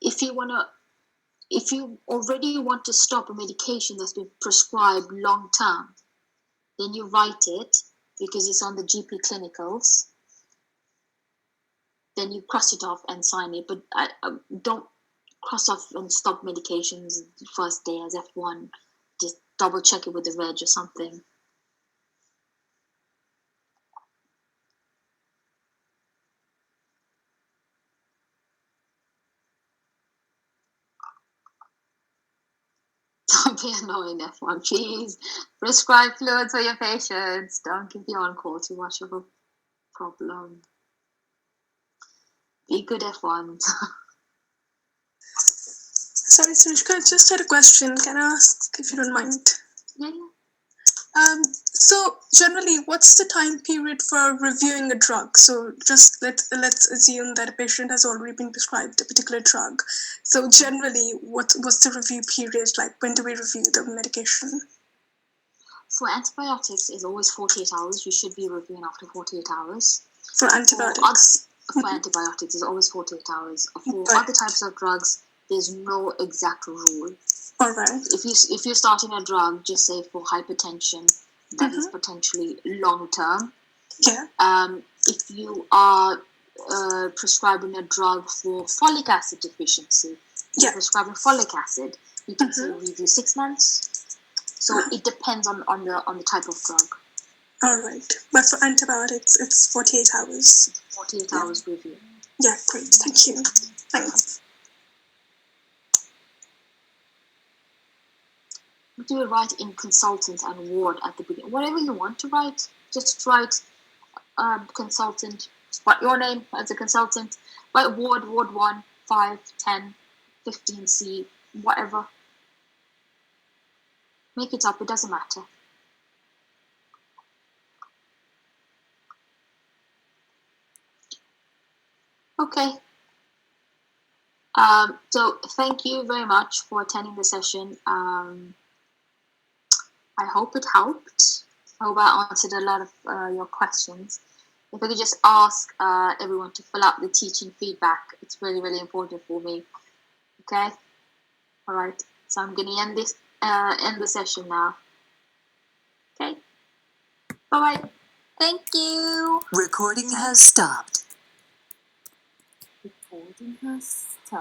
If you already want to stop a medication that's been prescribed long term, then you write it because it's on the GP clinicals. Then you cross it off and sign it, but don't cross off and stop medications the first day as F1. Just double check it with the reg or something. Don't be annoying, F1, please. Prescribe fluids for your patients. Don't give the on-call too much of a problem. Be good, F1. Sorry, Sarishka, I just had a question. Can I ask if you don't mind? Yeah. So generally, what's the time period for reviewing a drug? So just let's assume that a patient has already been prescribed a particular drug. So generally, what's the review period like? When do we review the medication? For antibiotics, it's always 48 hours. You should be reviewing after 48 hours. For antibiotics? For antibiotics, it's always 48 hours. For other types of drugs, there's no exact rule. All right. If you're starting a drug, just say for hypertension, that is potentially long term. Yeah. If you are prescribing a drug for folic acid deficiency, you're prescribing folic acid, you can say review 6 months. So it depends on the type of drug. All right. But for antibiotics, it's 48 hours. 48 hours review. Yeah, great. Thank you. Thanks. Do you write in consultant and ward at the beginning? Whatever you want to write, just write consultant. Write your name as a consultant. Write ward 1, 5, 10, 15C, whatever. Make it up, it doesn't matter. Okay. So thank you very much for attending the session. I hope it helped. I hope I answered a lot of your questions. If I could just ask everyone to fill out the teaching feedback, it's really, really important for me. Okay? All right. So I'm going to end the session now. Okay? Bye-bye. Thank you. Recording has stopped. Recording has stopped.